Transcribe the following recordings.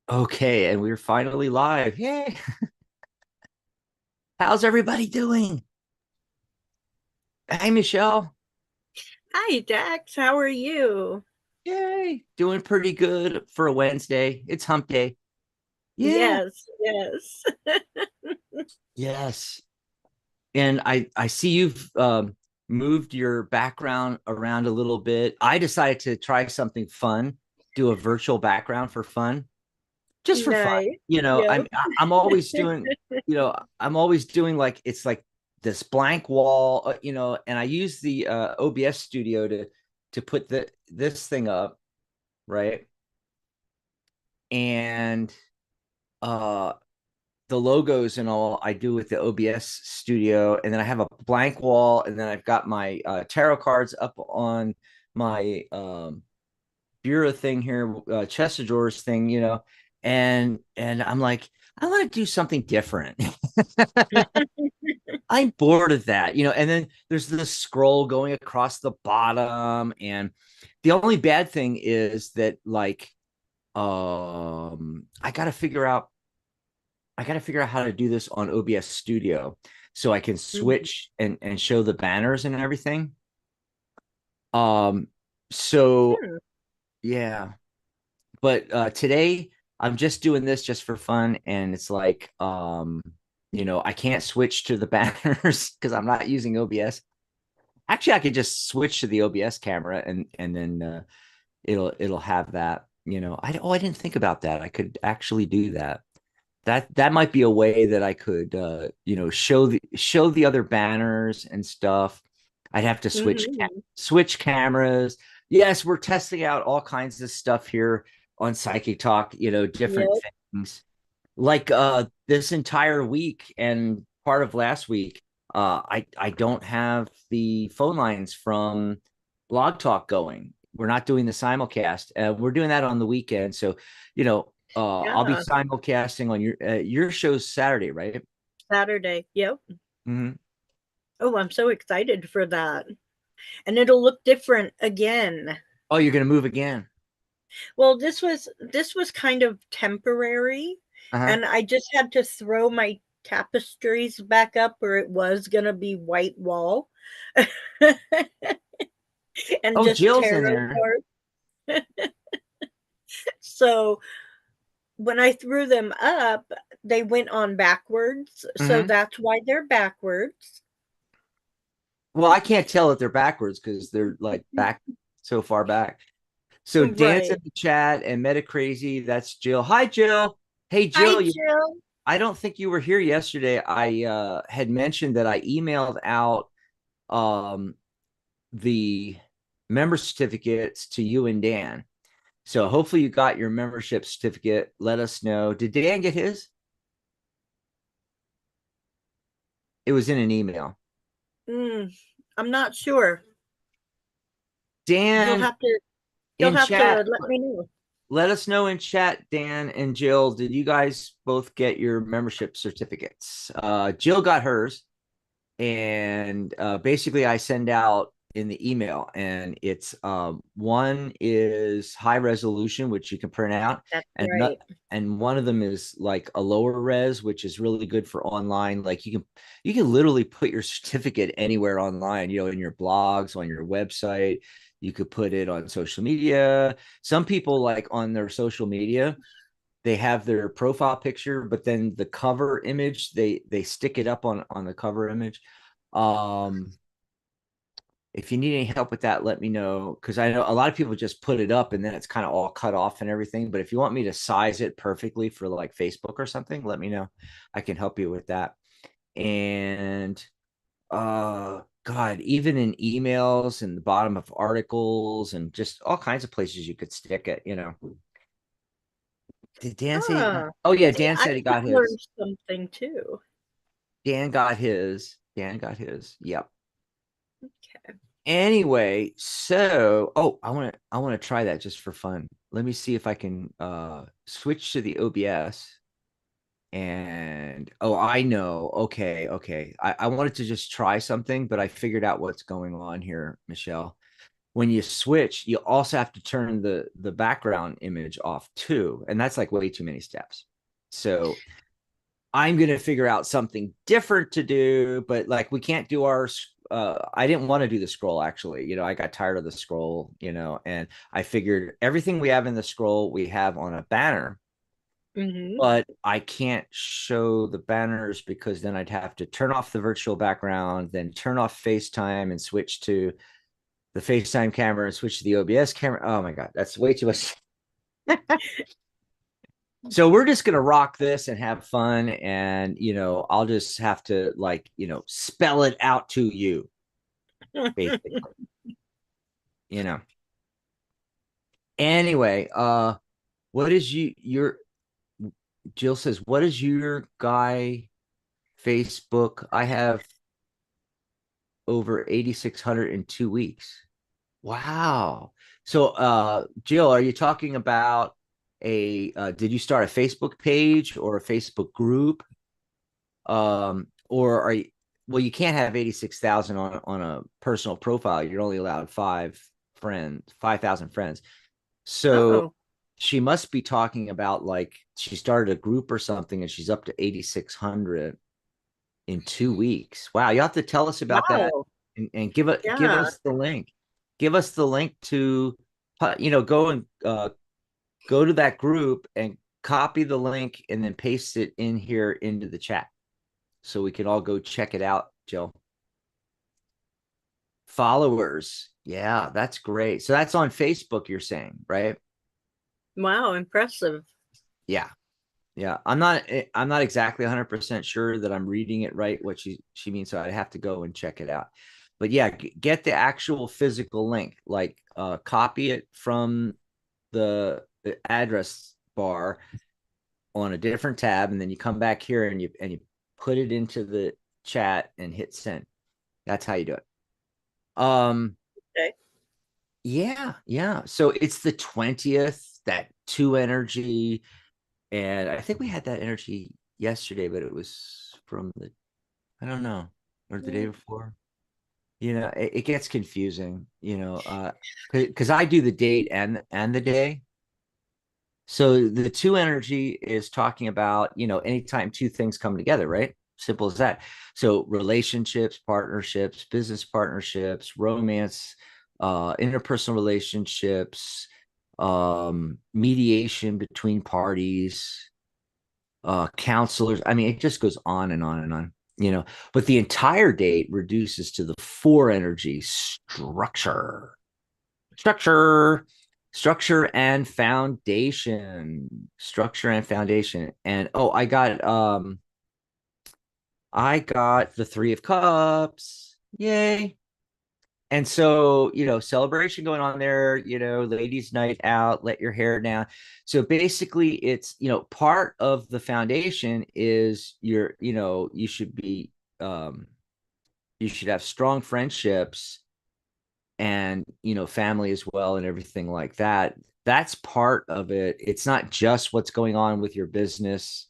Okay, and we're finally live. Yay. How's everybody doing? Hey, Michelle. Hi, Dax. How are you? Yay. Doing pretty good for a Wednesday. It's hump day. Yeah. Yes, yes. Yes. And I see you've moved your background around a little bit. I decided to try something fun, do a virtual background for fun, just for fun. Nice. You know, Yep. I'm always doing, I'm always doing like it's like this blank wall, and I use the OBS studio to put this thing up, right? And uh the logos and all I do with the OBS studio, and then I have a blank wall, and then I've got my tarot cards up on my bureau thing here, chest of drawers thing, and I'm like, I want to do something different. I'm bored of that, and then there's this scroll going across the bottom, and the only bad thing is that like I got to figure out how to do this on OBS Studio so I can Mhm. switch and show the banners and everything. Um so Hmm. yeah, but today I'm just doing this just for fun, and it's like I can't switch to the banners because I'm not using OBS. Actually, I could just switch to the OBS camera, and then it'll have that. I didn't think about that. I could actually do that. That might be a way that I could show the other banners and stuff. I'd have to Mhm. switch cameras. Yes, we're testing out all kinds of stuff here on Psychic Talk, different Yep. things. Like this entire week and part of last week, I don't have the phone lines from Blog Talk going. We're not doing the simulcast. We're doing that on the weekend. So, I'll be Yeah. simulcasting on your show's Saturday, right? Saturday. Yep. Mm-hmm. Oh, I'm so excited for that. And it'll look different again. Oh, you're gonna move again. Well, this was kind of temporary, Uh-huh. and I just had to throw my tapestries back up or it was gonna be white wall and Oh, just Jill's in tarot there. cards. So when I threw them up, they went on backwards. So Mm-hmm. that's why they're backwards. Well, I can't tell that they're backwards because they're like back so far back. So Dan's in Right. the chat and Meta Crazy. That's Jill. Hi, Jill. Hey, Hi, Jill. Jill. I don't think you were here yesterday. I had mentioned that I emailed out um, the member certificates to you and Dan. So hopefully you got your membership certificate. Let us know. Did Dan get his? It was in an email. Mm, I'm not sure. You'll Dan have to you'll in have to chat. let me know. Let us know in chat, Dan and Jill. Did you guys both get your membership certificates? Jill got hers, and basically I send out in the email, and it's one is high resolution, which you can print out, That's and not, right. and one of them is like a lower res, which is really good for online. Like you can literally put your certificate anywhere online, in your blogs, on your website. You could put it on social media. Some people like on their social media they have their profile picture, but then the cover image they stick it up on the cover image. Um, if you need any help with that, let me know because I know a lot of people just put it up and then it's kind of all cut off and everything. But if you want me to size it perfectly for like Facebook or something, let me know. I can help you with that. And God, even in emails and the bottom of articles and just all kinds of places you could stick it. Did Dan say he got? Ah, Oh yeah, see, Dan I said he just got his. learned something too. Dan got his. Dan got his. Yep. Okay. Anyway, so I want to try that just for fun. Let me see if I can switch to the OBS and I know. Okay, okay. I wanted to just try something, but I figured out what's going on here, Michelle. when you switch, you also have to turn the background image off too, and that's like way too many steps. So I'm going to figure out something different to do, but like we can't do our I didn't want to do the scroll actually. I got tired of the scroll, and I figured everything we have in the scroll we have on a banner. Mm-hmm. But I can't show the banners because then I'd have to turn off the virtual background, then turn off FaceTime and switch to the FaceTime camera and switch to the OBS camera. Oh my God, that's way too much. So we're just going to rock this and have fun. And, I'll just have to spell it out to you, basically, you know. Anyway, what is your Jill says, what is your guy Facebook? I have over 8,600 in 2 weeks. Wow. So, Jill, are you talking about did you start a Facebook page or a Facebook group? Or are you, well, you can't have 86,000 on a personal profile. You're only allowed 5,000 friends. So Uh-oh. she must be talking about like she started a group or something and she's up to 8,600 in 2 weeks. Wow. You have to tell us about that Wow. and give Yeah. us the link. Give us the link to, go and go to that group and copy the link and then paste it in here into the chat so we can all go check it out, Jill. Followers. Yeah, that's great. So that's on Facebook, you're saying, right? Wow, impressive. Yeah. Yeah. I'm not exactly 100% sure that I'm reading it right, what she means. So I'd have to go and check it out. But yeah, get the actual physical link, like copy it from the address bar on a different tab, and then you come back here and you put it into the chat and hit send. That's how you do it. Okay. Yeah. So it's the 20th, that 2 energy. And I think we had that energy yesterday, but it was from I don't know, or the day before. It gets confusing, because I do the date and the day. So the 2 energy is talking about, anytime 2 things come together, right? Simple as that. So relationships, partnerships, business partnerships, romance, interpersonal relationships, mediation between parties, counselors. I mean, it just goes on and on and on. But the entire date reduces to the 4 energy structure and foundation. And I got the 3 of Cups. Yay. And so, celebration going on there, ladies' night out, let your hair down. So basically, it's, part of the foundation is you should have strong friendships and, family as well and everything like that. That's part of it. It's not just what's going on with your business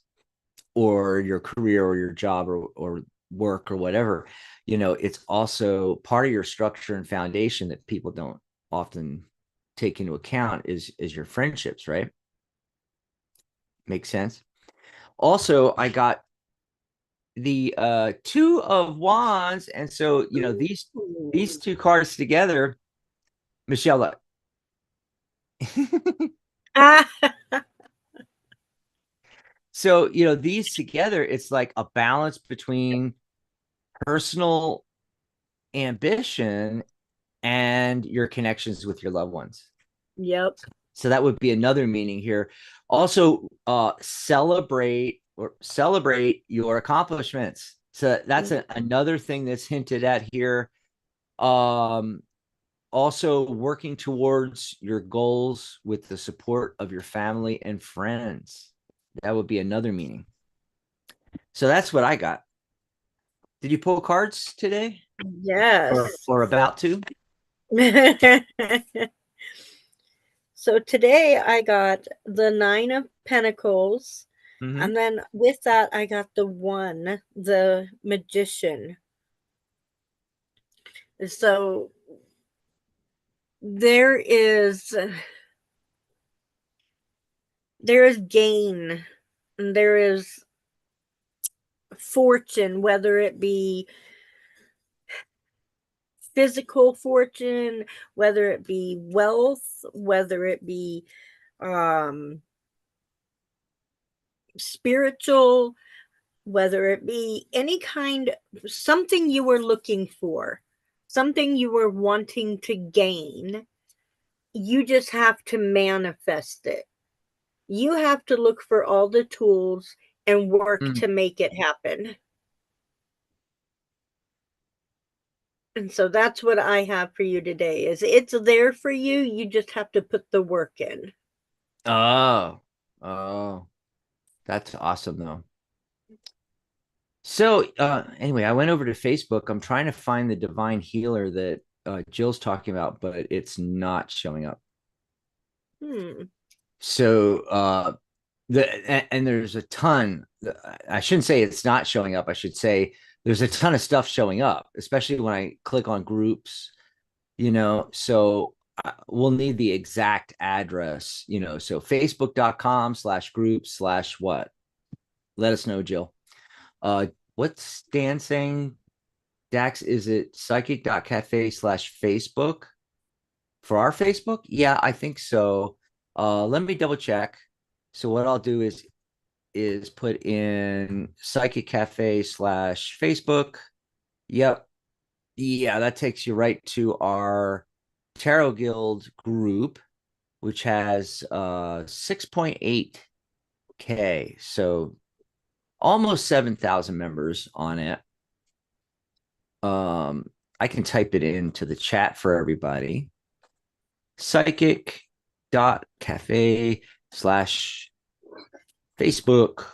or your career or your job or work or whatever. It's also part of your structure and foundation that people don't often take into account is your friendships, right? Makes sense. Also, I got the 2 of Wands, and so these 2 cards together, Michelle. Ah, So these together, it's like a balance between personal ambition and your connections with your loved ones. yep. So that would be another meaning here. Also, celebrate your accomplishments. So that's another thing that's hinted at here. Um, Also working towards your goals with the support of your family and friends. That would be another meaning. So that's what I got. Did you pull cards today Yes. or about to? So today I got the 9 of Pentacles, Mm-hmm. and then with that I got the Magician. So there is there is gain, and there is fortune, whether it be physical fortune, whether it be wealth, whether it be um spiritual, whether it be any kind, something you were looking for, something you were wanting to gain. You just have to manifest it. You have to look for all the tools and work Mm. to make it happen. And so that's what I have for you today, is it's there for you. You just have to put the work in. Oh, oh, that's awesome though. So, anyway, I went over to Facebook. I'm trying to find the divine healer that Jill's talking about, but it's not showing up. Hmm. So, and there's a ton. I shouldn't say it's not showing up. I should say there's a ton of stuff showing up, especially when I click on groups, So we'll need the exact address, So facebook.com/groups/ what? Let us know, Jill. Uh, what's Dan saying? Dax, is it psychic.cafe/Facebook for our Facebook? Yeah, I think so. Let me double check. So what I'll do is put in Psychic Cafe/Facebook. Yep. Yeah, that takes you right to our Tarot Guild group, which has 6.8K. So almost 7,000 members on it. I can type it into the chat for everybody. Psychic.cafe/Facebook.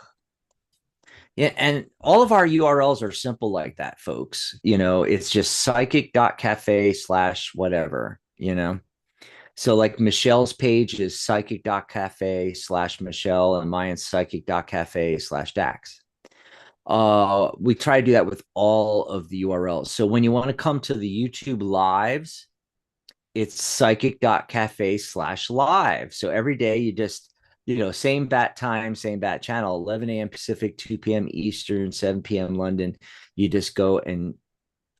Yeah, and all of our URLs are simple like that, folks. It's just psychic.cafe/whatever. So like Michelle's page is psychic.cafe/Michelle, and mine's psychic.cafe/Dax. We try to do that with all of the URLs. So when you want to come to the YouTube lives, it's psychic.cafe/live. So every day you just, same bat time, same bat channel, 11 a.m. Pacific, 2 p.m. Eastern, 7 p.m. London. You just go and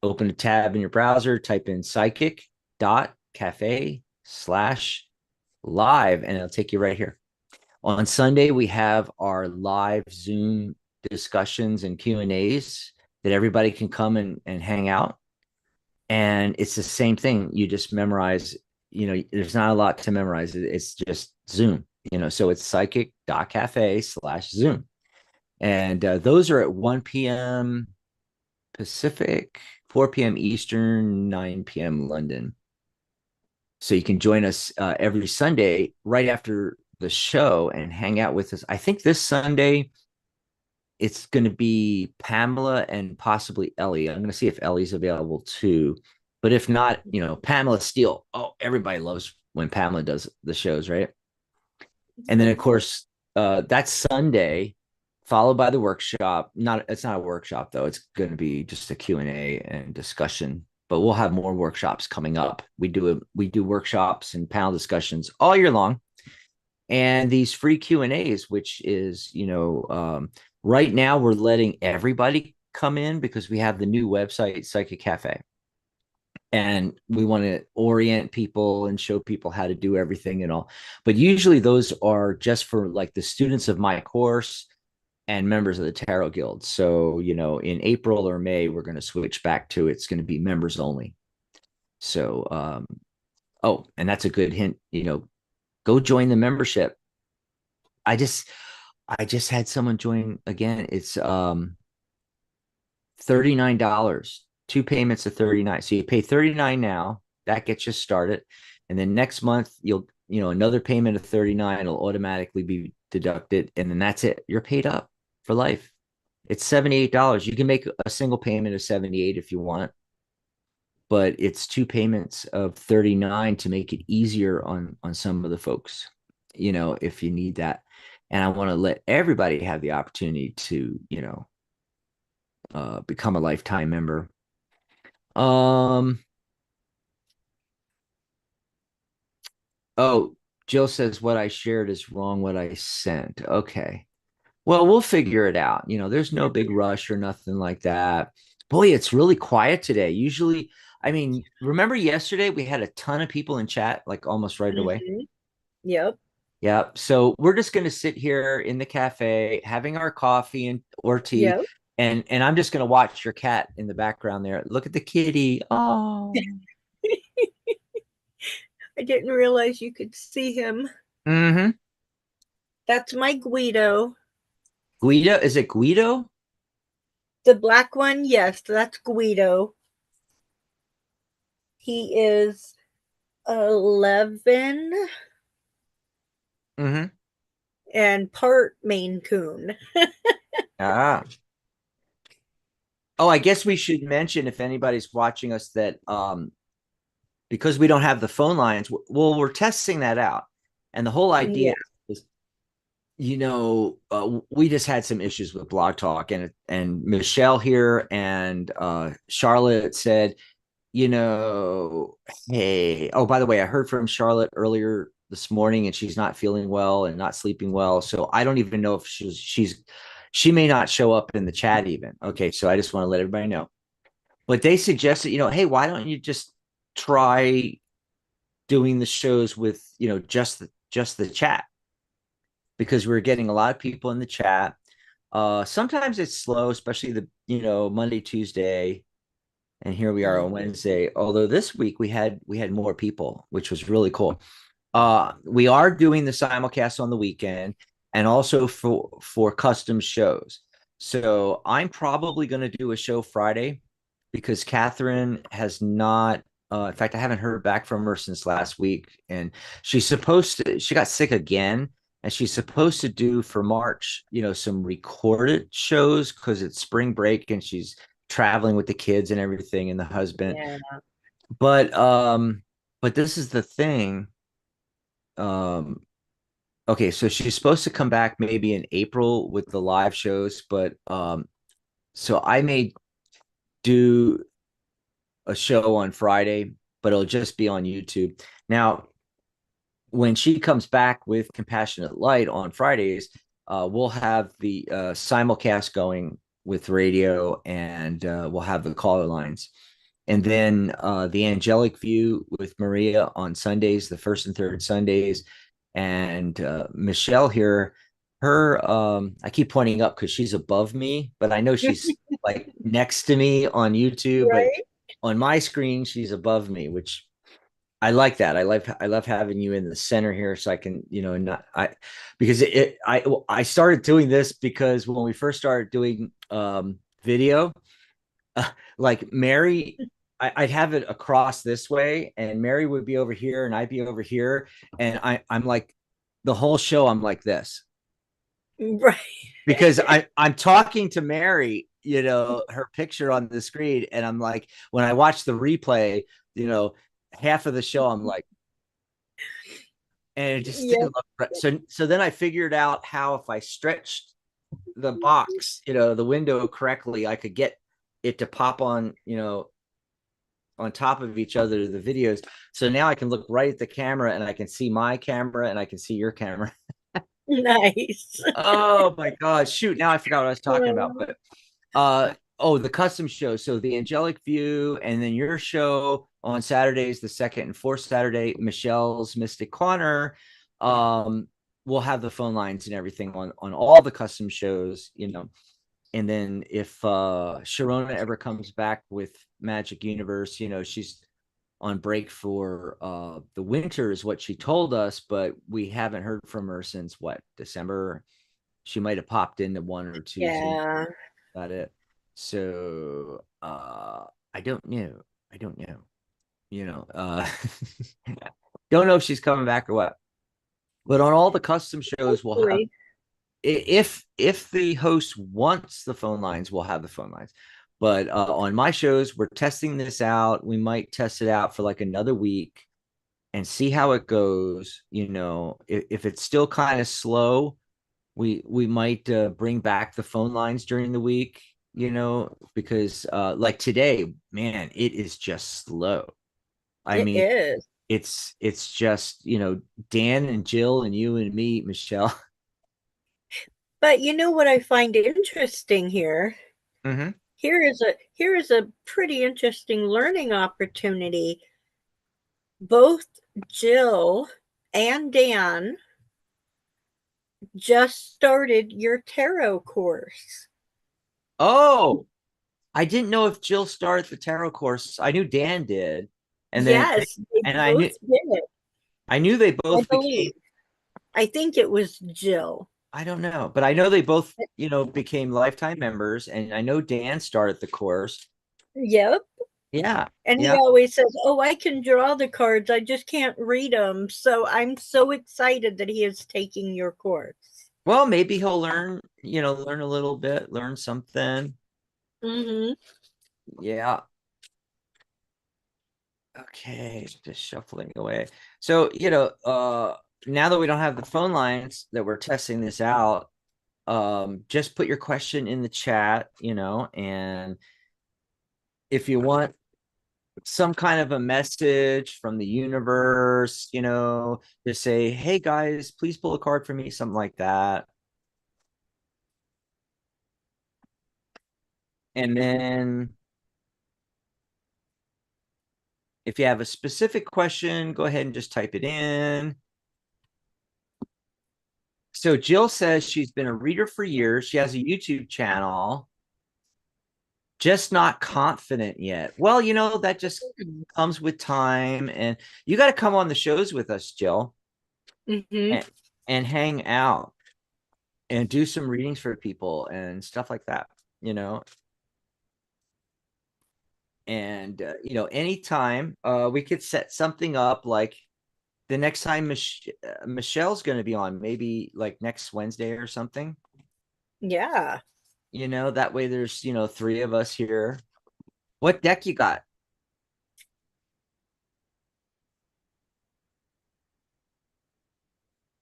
open a tab in your browser, type in psychic.cafe/live, and it'll take you right here. On Sunday, we have our live Zoom discussions and Q&As that everybody can come and hang out. And it's the same thing. You just memorize, there's not a lot to memorize. It's just Zoom, so it's psychic.cafe/Zoom. And those are at 1 p.m. Pacific, 4 p.m. Eastern, 9 p.m. London. So you can join us every Sunday right after the show and hang out with us. I think this Sunday it's going to be Pamela and possibly Ellie. I'm going to see if Ellie's available too. But if not, Pamela Steele. Oh, everybody loves when Pamela does the shows, right? And then, of course, that's Sunday, followed by the workshop. It's not a workshop, though. It's going to be just a Q&A and discussion. But we'll have more workshops coming up. We do workshops and panel discussions all year long. And these free Q&As, which is, right now we're letting everybody come in because we have the new website, Psychic Cafe. And we want to orient people and show people how to do everything and all. But usually those are just for like the students of my course and members of the Tarot Guild. So, in April or May, we're going to switch back to it's going to be members only. So, oh, and that's a good hint, go join the membership. I just had someone join again. It's $39, two payments of 39. So you pay 39 now, that gets you started. And then next month you'll, another payment of 39 will automatically be deducted. And then that's it. You're paid up for life. It's $78. You can make a single payment of 78 if you want, but it's two payments of 39 to make it easier on some of the folks, if you need that. And I want to let everybody have the opportunity to, become a lifetime member. Um, Oh, Jill says what I shared is wrong, what I sent. Okay. Well, we'll figure it out. There's no big rush or nothing like that. Boy, it's really quiet today. Usually, I mean, remember yesterday we had a ton of people in chat, like almost right away. Mhm. Yep. Yeah. So we're just going to sit here in the cafe having our coffee and or tea. Yep. And I'm just going to watch your cat in the background there. Look at the kitty. Oh. I didn't realize you could see him. Mm-hmm. That's my Guido. Guido. Is it Guido? The black one, yes, that's Guido. He is 11 Mm-hmm. and part Maine Coon. Ah. Oh, I guess we should mention if anybody's watching us that because we don't have the phone lines, well, we're testing that out. And the whole idea Yeah. is, we just had some issues with Blog Talk, and Michelle here and Charlotte said, hey, oh, by the way, I heard from Charlotte earlier this morning, and she's not feeling well and not sleeping well. So I don't even know if she may not show up in the chat even. Okay, so I just want to let everybody know. But they suggested, hey, why don't you just try doing the shows with, just the chat, because we're getting a lot of people in the chat. Sometimes it's slow, especially the, Monday, Tuesday, and here we are on Wednesday. Although this week we had more people, which was really cool. We are doing the simulcast on the weekend and also for custom shows. So I'm probably going to do a show Friday because Catherine has not. In fact, I haven't heard back from her since last week, and she got sick again, and she's supposed to do for March, some recorded shows because it's spring break and she's traveling with the kids and everything and the husband. Yeah. But this is the thing. Um, okay, so she's supposed to come back maybe in April with the live shows, but so I may do a show on Friday, but it'll just be on YouTube. Now, when she comes back with Compassionate Light on Fridays, we'll have the simulcast going with radio, and we'll have the caller lines. And then the Angelic View with Maria on Sundays, the first and third Sundays. And Michelle here, I keep pointing up because she's above me, but I know she's like next to me on YouTube, but Right? on my screen, she's above me, which I like that. I love having you in the center here, so I can, not because I started doing this because when we first started doing video, like Mary, I'd have it across this way, and Mary would be over here, and I'd be over here, and I'm like the whole show, I'm like this Right. because I'm talking to Mary, her picture on the screen, and I'm like, when I watch the replay, half of the show, I'm like, and it just Yep. didn't look right. So then I figured out how if I stretched the box, the window correctly, I could get it to pop on, on top of each other, the videos. So now I can look right at the camera and I can see my camera and I can see your camera. Nice. Oh my God. Shoot. Now I forgot what I was talking about. But the custom show. So the Angelic View, and then your show on Saturdays, the second and fourth Saturday, Michelle's Mystic Corner. We'll have the phone lines and everything on all the custom shows, and then if Sharona ever comes back with Magic Universe, she's on break for the winter is what she told us, but we haven't heard from her since what, December. She might have popped into one or two Zoom. Yeah. About it. So I don't know. I don't know. Don't know if she's coming back or what. But on all the custom shows, we'll have, Hopefully. if the host wants the phone lines, we'll have the phone lines. But on my shows, we're testing this out. We might test it out for like another week and see how it goes. If it's still kind of slow, we might bring back the phone lines during the week, because like today, man, it is just slow. I It mean, is. it's just, Dan and Jill and you and me, Michelle. But you know what I find interesting here? Mm-hmm. Here is a pretty interesting learning opportunity. Both Jill and Dan just started your tarot course. Oh, I didn't know if Jill started the tarot course. I knew Dan did, and then Yes, they and both did it, I knew they I both became. believe. I think it was Jill. I don't know, but I know they both, became lifetime members, and I know Dan started the course. Yep. Yeah, And he yeah. always says, "Oh, I can draw the cards. I just can't read them." So I'm so excited that he is taking your course. Well, maybe he'll learn a little bit, learn something. Mm-hmm. Yeah. Okay, just shuffling away. So, now that we don't have the phone lines that we're testing this out, just put your question in the chat, and if you want some kind of a message from the universe, just say, "Hey guys, please pull a card for me," something like that. And then if you have a specific question, go ahead and just type it in. So Jill says she's been a reader for years. She has a YouTube channel, just not confident yet. Well, that just comes with time. And you got to come on the shows with us, Jill, Mm-hmm. and hang out and do some readings for people and stuff like that, you know. And anytime we could set something up, like the next time Michelle's going to be on, maybe like next Wednesday or something. Yeah. That way there's, three of us here. What deck you got?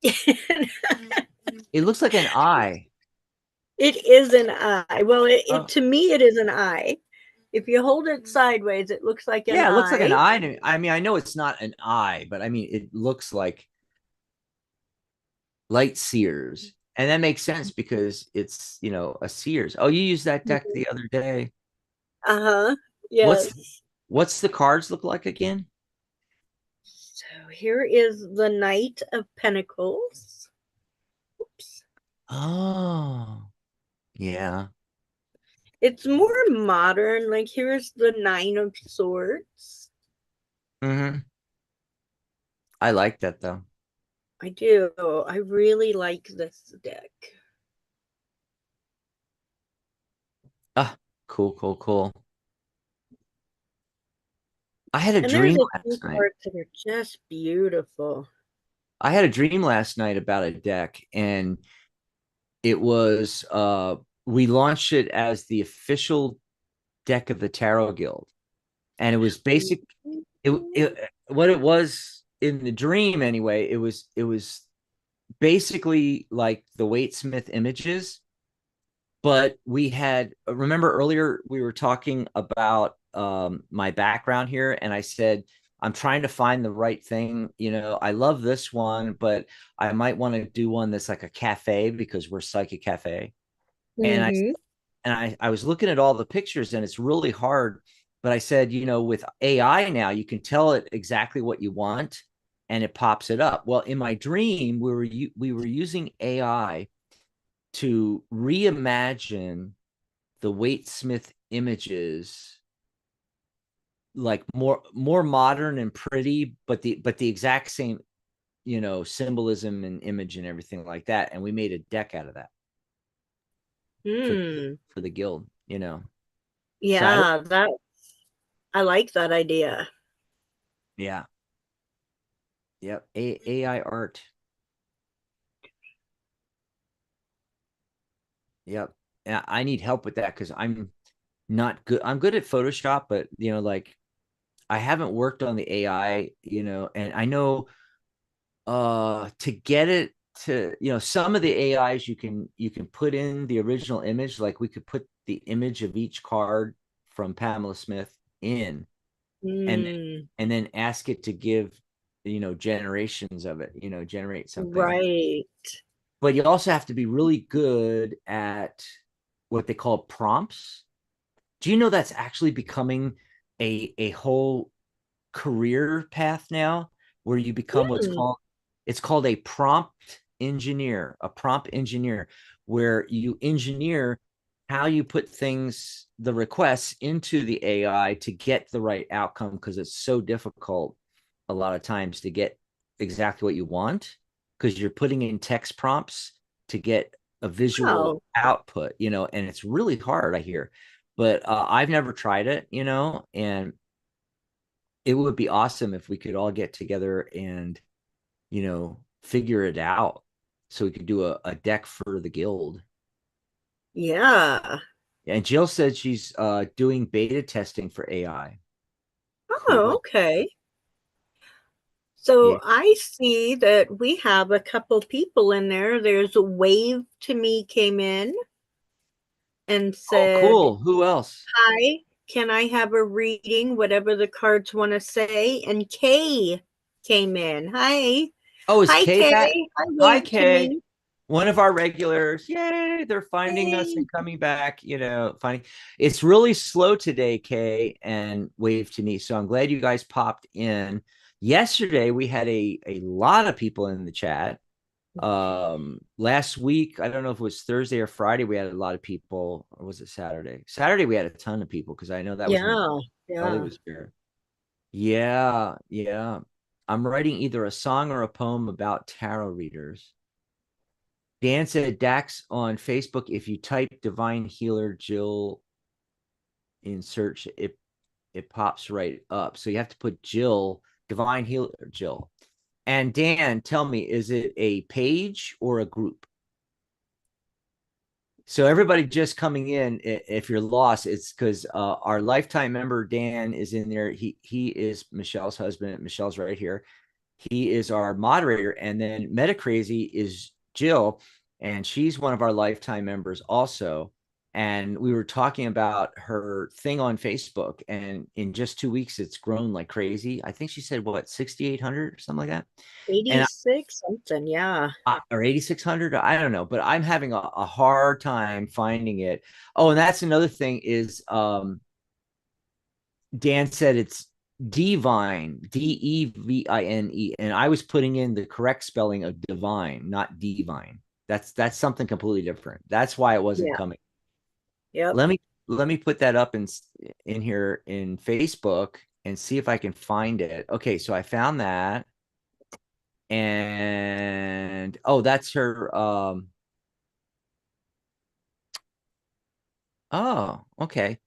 It looks like an eye. It is an eye. Well, it Oh, to me it is an eye. If you hold it sideways, it looks like an yeah, it looks like an eye. eye to me. I mean, I know it's not an eye, but I mean, it looks like light seers. And that makes sense because it's, a seers. Oh, you used that deck the other day. Uh-huh. What's Yes. what's the cards look like again? So here is the Knight of Pentacles. Oops. Oh, yeah. It's more modern. Like here's the Nine of Swords. Hmm. I like that though. I do. I really like this deck. Ah, cool, cool, cool. I had a And there's dream a few last night. cards that are just beautiful. I had a dream last night about a deck, and it was we launched it as the official deck of the Tarot Guild. And it was basic. It what it was in the dream anyway, it was basically like the Waite-Smith images, but we had, remember earlier we were talking about my background here, and I said I'm trying to find the right thing. I love this one, but I might want to do one that's like a cafe because we're Psychic Cafe. And I Mm-hmm. and I was looking at all the pictures, and it's really hard. But I said, with AI now, you can tell it exactly what you want, and it pops it up. Well, in my dream, we were using AI to reimagine the Waite-Smith images, like more modern and pretty, but the exact same, symbolism and image and everything like that. And we made a deck out of that for Hmm. for the guild. So Yeah, that I like that idea. yeah. Yep. AI art. Yep. Yeah, I need help with that because I'm not good. I'm good at Photoshop, but like I haven't worked on the AI, and I know to get it to, some of the AIs you can put in the original image, like we could put the image of each card from Pamela Smith in, and Hmm. and then ask it to give generations of it, generate something. Right. But you also have to be really good at what they call prompts. Do you know that's actually becoming a whole career path now, where you become Hmm. it's called a prompt engineer, where you engineer how you put the requests into the AI to get the right outcome, because it's so difficult a lot of times to get exactly what you want, because you're putting in text prompts to get a visual Wow. output, and it's really hard, I hear. But I've never tried it, and it would be awesome if we could all get together and figure it out, so we could do a deck for the guild. Yeah. And Jill said she's doing beta testing for AI. Oh, Cool. okay. Yeah. So I see that we have a couple people in there. There's a Wave to me came in and Oh, said, cool. Who else? "Hi, can I have a reading, whatever the cards want to say?" And Kay came in. Hi. Oh, is Hi, Kay Kay. back? Hi, Hi, Wave to Kay. me. One of our regulars. Yay, they're finding us Hey. and coming back, finding it's really slow today, Kay and Wave to me. So I'm glad you guys popped in. Yesterday we had a lot of people in the chat. Last week, I don't know if it was Thursday or Friday, we had a lot of people, or was it Saturday we had a ton of people, because I know that was when Yeah. Ellie Yeah. was here. Yeah, yeah. I'm writing either a song or a poem about tarot readers. Dan said Dax on Facebook, if you type Divine Healer Jill in search, it pops right up. So you have to put Jill, Divine Healer Jill. And Dan, tell me, is it a page or a group? So everybody just coming in, if you're lost, it's because our lifetime member Dan is in there. He is Michelle's husband. Michelle's right here. He is our moderator, and then Meta Crazy is Jill, and she's one of our lifetime members also. And we were talking about her thing on Facebook, and in just 2 weeks, it's grown like crazy. I think she said what 6,800 or something like that, and 86 something. Yeah. or 8,600. I don't know, but I'm having a hard time finding it. Oh, and that's another thing is Dan said it's divine, Devine, and I was putting in the correct spelling of divine, not divine. That's something completely different. That's why it wasn't Yeah. coming. Yep. Let me put that up in here in Facebook and see if I can find it. Okay, so I found that, and oh, that's her. Oh, okay.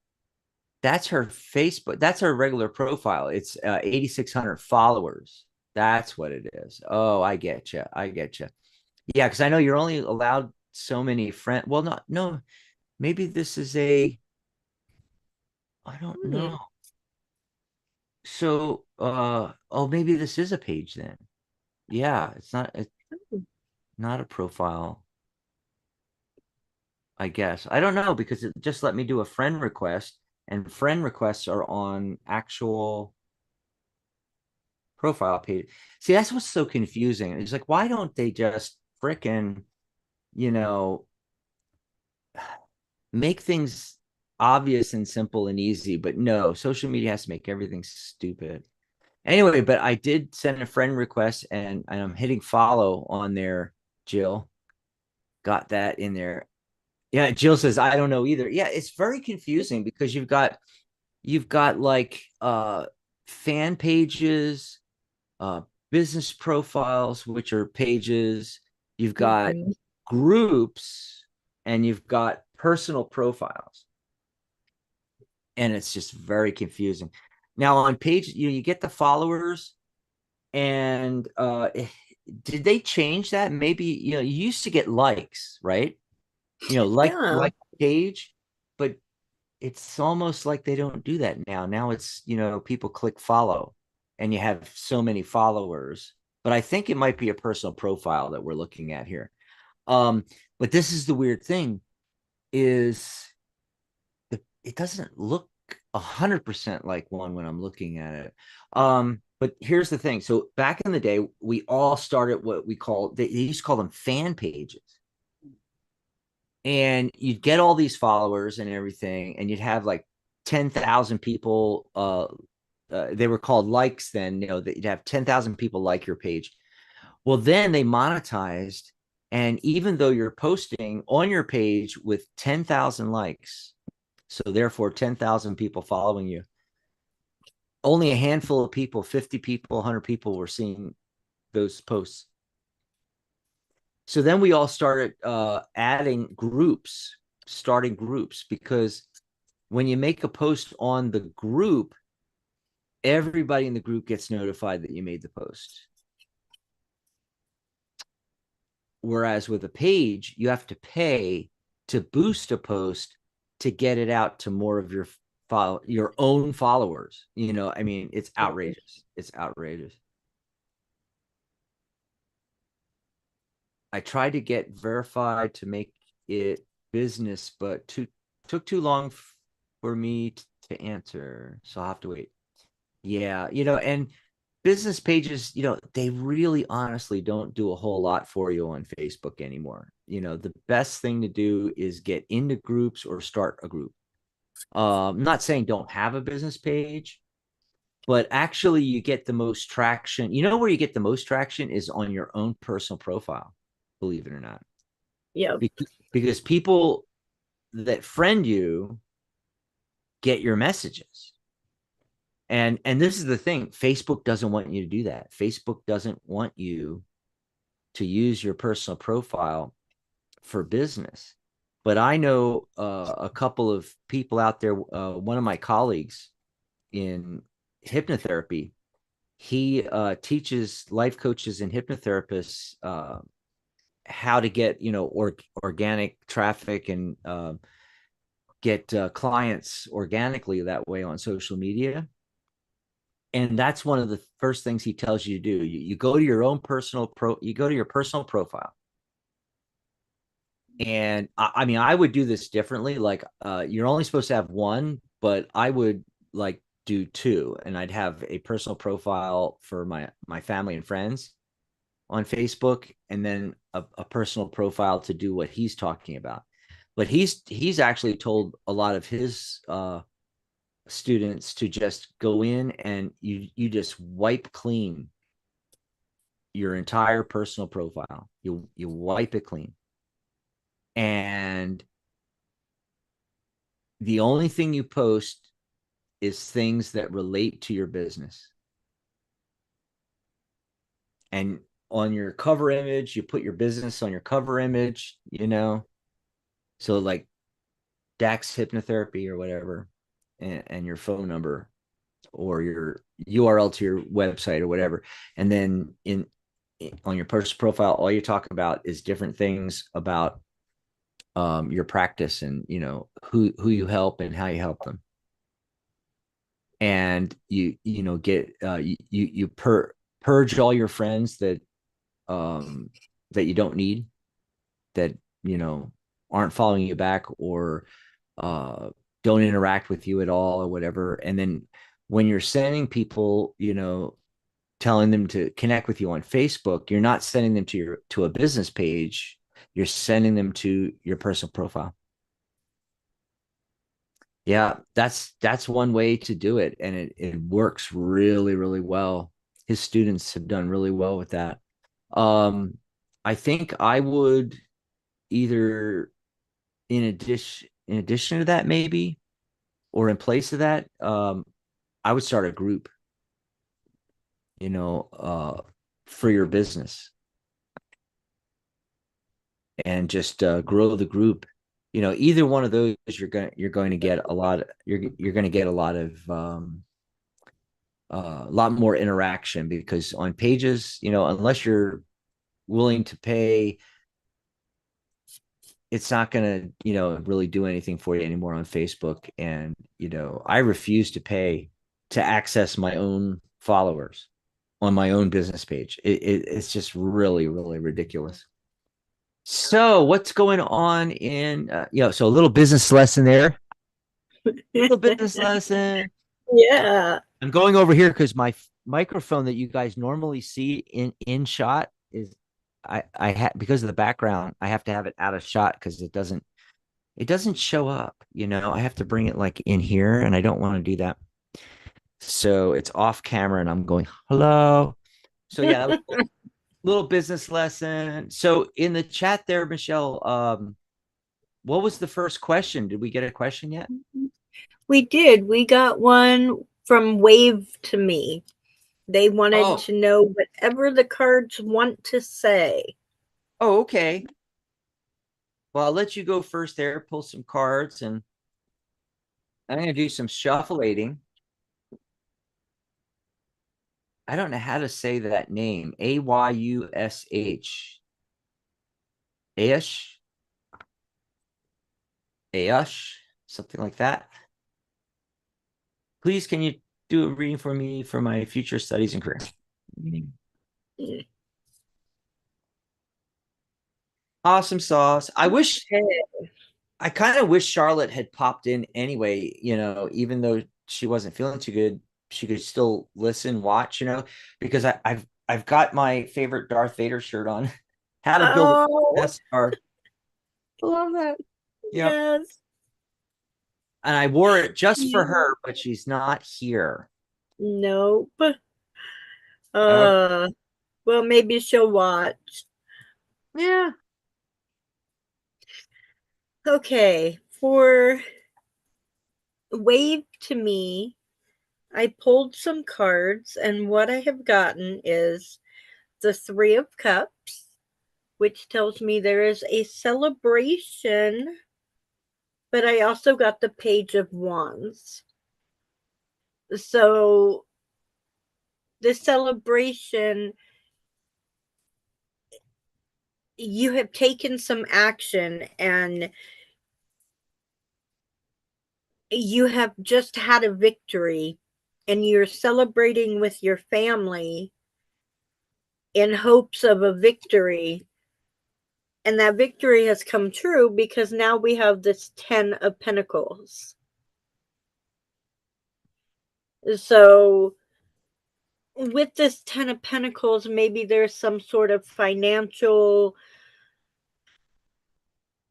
That's her Facebook. That's her regular profile. It's 8,600 followers. That's what it is. Oh, I get you. I get you. Yeah, because I know you're only allowed so many friends. Well, not no. Maybe this is a. I don't Hmm. know. So, oh, maybe this is a page then. Yeah, it's not a profile, I guess. I don't know, because it just let me do a friend request, and friend requests are on actual profile page. See, that's what's so confusing. It's like, why don't they just frickin', you know, make things obvious and simple and easy? But no, social media has to make everything stupid. Anyway, but I did send a friend request, and I'm hitting follow on there, Jill. Got that in there. Yeah, Jill says, I don't know either. Yeah, it's very confusing, because you've got like fan pages, uh, business profiles, which are pages. You've got Mhm. groups, and you've got personal profiles. And it's just very confusing. Now on page, you get the followers, and did they change that? Maybe, you used to get likes, right? Yeah. Like page, but it's almost like they don't do that now. Now it's, people click follow, and you have so many followers. But I think it might be a personal profile that we're looking at here. Um, but this is the weird thing, is it doesn't look 100% like one when I'm looking at it. But here's the thing. So back in the day, we all started what we call, they used to call them fan pages. And you'd get all these followers and everything, and you'd have like 10,000 people. They were called likes then, that you'd have 10,000 people like your page. Well, then they monetized. And even though you're posting on your page with 10,000 likes, so therefore 10,000 people following you, only a handful of people, 50 people, 100 people were seeing those posts. So then we all started adding groups, starting groups, because when you make a post on the group, everybody in the group gets notified that you made the post. Whereas with a page, you have to pay to boost a post to get it out to more of your own followers. I mean, it's outrageous. It's outrageous. I tried to get verified to make it business, but took too long for me to answer. So I'll have to wait. Yeah, and business pages, they really honestly don't do a whole lot for you on Facebook anymore. The best thing to do is get into groups or start a group. I'm not saying don't have a business page, but actually you get the most traction. Where you get the most traction is on your own personal profile, believe it or not. Yeah. Because people that friend you get your messages. And this is the thing. Facebook doesn't want you to do that. Facebook doesn't want you to use your personal profile for business. But I know a couple of people out there. One of my colleagues in hypnotherapy, he teaches life coaches and hypnotherapists how to get organic traffic and get clients organically that way on social media. And that's one of the first things he tells you to do. You go to your own you go to your personal profile. And I mean, I would do this differently. Like, you're only supposed to have one, but I would like do two. And I'd have a personal profile for my family and friends on Facebook, and then a personal profile to do what he's talking about. But he's actually told a lot of his students to just go in and you just wipe clean your entire personal profile. You wipe it clean. And the only thing you post is things that relate to your business. And on your cover image, you put your business on your cover image, So like Dax Hypnotherapy or whatever, and your phone number or your URL to your website or whatever. And then on your personal profile, all you talk about is different things about your practice and who you help and how you help them. And you get you purge all your friends that you don't need, that aren't following you back or don't interact with you at all or whatever. And then when you're sending people, telling them to connect with you on Facebook, you're not sending them to a business page. You're sending them to your personal profile. Yeah, that's one way to do it. And it works really, really well. His students have done really well with that. I think I would either in addition to that, maybe, or in place of that, I would start a group, for your business, and just grow the group. Either one of those, you're going to get a lot. You're going to get a lot more interaction, because on pages, unless you're willing to pay, it's not going to, really do anything for you anymore on Facebook. And, I refuse to pay to access my own followers on my own business page. It's just really, really ridiculous. So what's going on in, so a little business lesson there, little business lesson. Yeah. I'm going over here because microphone that you guys normally see in shot is I had, because of the background, I have to have it out of shot because it doesn't show up. I have to bring it like in here, and I don't want to do that. So it's off camera, and I'm going hello. So yeah, that was a little business lesson. So in the chat there, Michelle, what was the first question? Did we get a question yet? We did. We got one from Wave to Me. They wanted Oh, to know whatever the cards want to say. oh, okay. Well, I'll let you go first there, pull some cards, and I'm going to do some shuffling. I don't know how to say that name. Ayush. Ayush? Ayush? Something like that. Please, can you do a reading for me for my future studies and career? Awesome sauce. I kind of wish Charlotte had popped in anyway, even though she wasn't feeling too good, she could still listen, watch, because I've got my favorite Darth Vader shirt on. How to build a Oh, Death Star. love that. Yep. Yes. And I wore it just for Yeah. her, but she's not here. Nope. Okay. Uh, well, maybe she'll watch. Yeah. Okay, for Wave to Me, I pulled some cards, and what I have gotten is the Three of Cups, which tells me there is a celebration, but I also got the Page of Wands. So, the celebration, you have taken some action and you have just had a victory, and you're celebrating with your family in hopes of a victory. And that victory has come true because now we have this 10 of Pentacles. So, with this 10 of Pentacles, maybe there's some sort of financial,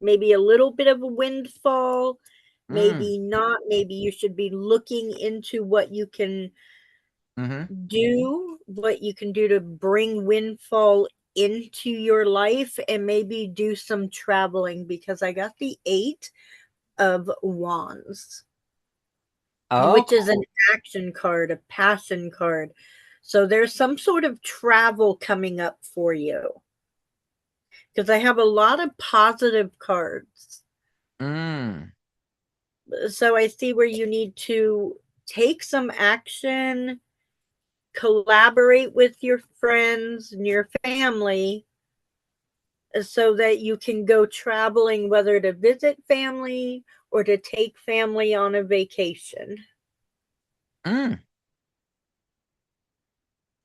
maybe a little bit of a windfall, Mm. maybe not. Maybe you should be looking into what you can Mm-hmm. do to bring windfall into your life, and maybe do some traveling, because I got the 8 of Wands, Oh, which is an action card, a passion card. So there's some sort of travel coming up for you, because I have a lot of positive cards. mm. So I see where you need to take some action, collaborate with your friends and your family so that you can go traveling, whether to visit family or to take family on a vacation. Mm.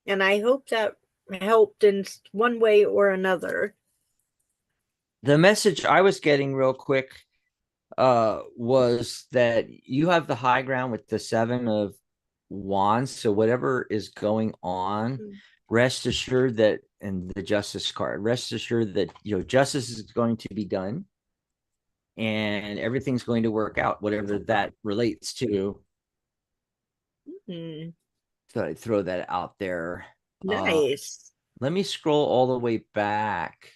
And I hope that helped in one way or another. The message I was getting real quick was that you have the high ground with the 7 of Wands. So whatever is going on, rest assured that, and the Justice card, rest assured that justice is going to be done, and everything's going to work out, whatever that relates to. Mm, So I throw that out there. nice. Let me scroll all the way back.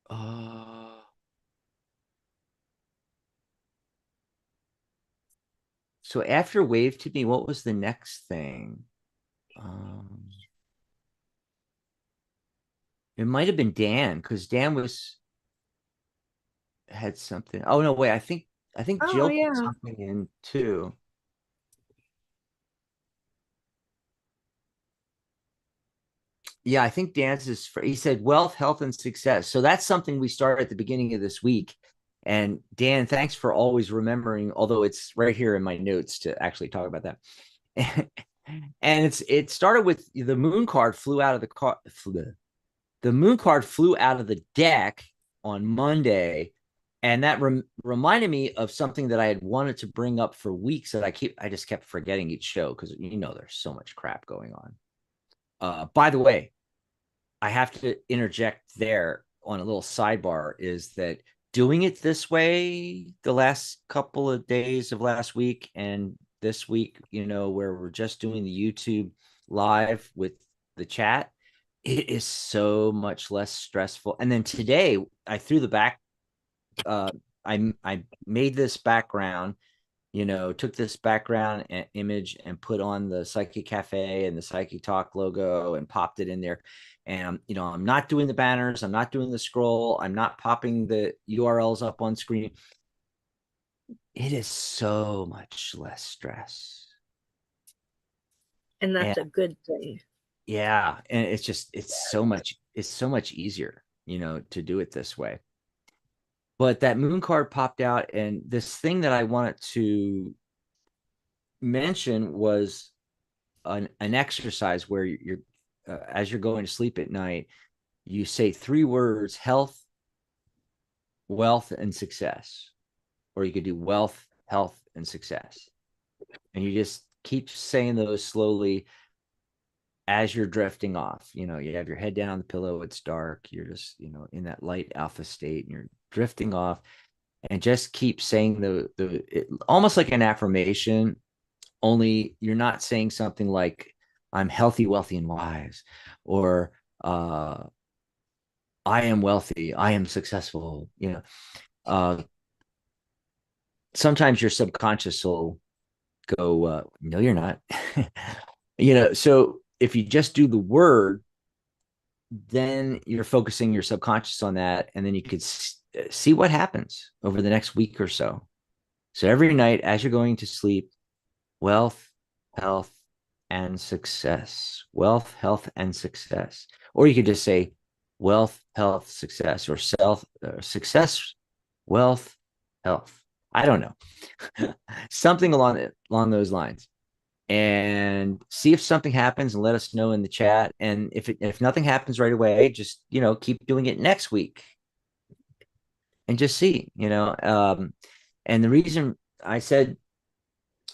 Uh, so after Wave to Me, what was the next thing? It might have been Dan, because Dan had something. Oh no, wait, I think Oh, Jill put yeah. something in too. Yeah, I think Dan's he said wealth, health, and success. So that's something we started at the beginning of this week. And Dan, thanks for always remembering, although it's right here in my notes to actually talk about that. And it started with the moon card flew out of the moon card flew out of the deck on Monday, And that reminded me of something that I had wanted to bring up for weeks that I just kept forgetting each show because there's so much crap going on. By the way, I have to interject there on a little sidebar is that doing it this way the last couple of days of last week and this week, where we're just doing the YouTube live with the chat, it is so much less stressful. And then today I threw the back, uh, I made this background, took this background image and put on the Psychic Cafe and the Psychic Talk logo and popped it in there. And, I'm not doing the banners. I'm not doing the scroll. I'm not popping the URLs up on screen. It is so much less stress. And And that's a good thing. yeah. And it's so much easier, to do it this way. But that moon card popped out, and this thing that I wanted to mention was an exercise where you're as you're going to sleep at night, you say 3 words: health, wealth, and success. Or you could do wealth, health, and success. And you just keep saying those slowly as you're drifting off. You have your head down on the pillow, it's dark, you're just, in that light alpha state, and you're drifting off, and just keep saying almost like an affirmation, only you're not saying something like, I'm healthy, wealthy, and wise, or I am wealthy, I am successful. Sometimes your subconscious will go, no, you're not. So if you just do the word, then you're focusing your subconscious on that, and then you could see what happens over the next week or so. So every night as you're going to sleep, wealth, health, and success. Wealth, health, and success. Or you could just say wealth, health, success, or success, wealth, health. I don't know. Something along those lines. And see if something happens and let us know in the chat. And if nothing happens right away, just keep doing it next week and just see. And the reason I said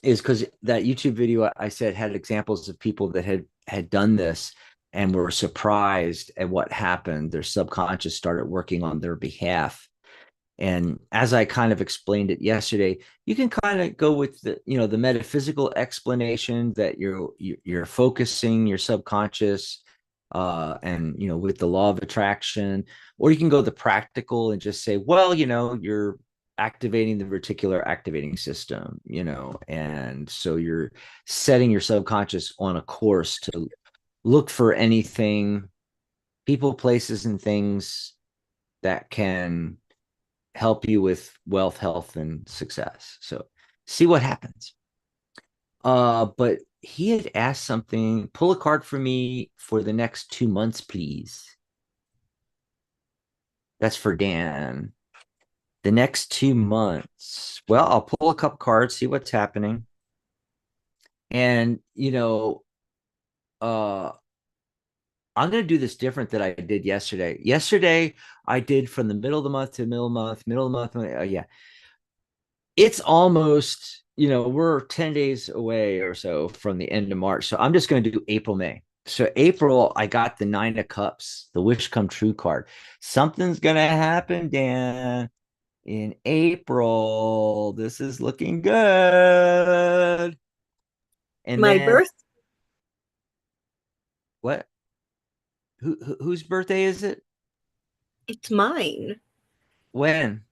is because that YouTube video I said had examples of people that had done this and were surprised at what happened. Their subconscious started working on their behalf. And as I kind of explained it yesterday, you can kind of go with the metaphysical explanation that you're focusing your subconscious, and with the law of attraction, or you can go the practical and just say, well, you're activating the reticular activating system, and so you're setting your subconscious on a course to look for anything, people, places, and things that can help you with wealth, health, and success. So see what happens. But he had asked something. Pull a card for me for the next 2 months, please. That's for Dan. The next 2 months. Well, I'll pull a couple cards, see what's happening. And I'm going to do this different than I did yesterday. Yesterday, I did from the middle of the month to the middle of the month, middle of the month. Yeah. It's almost, we're 10 days away or so from the end of March. So I'm just going to do April, May. So April, I got the 9 of Cups, the wish come true card. Something's going to happen, Dan, in April. This is looking good. And My then birth, what? Whose birthday is it? it's mine. When?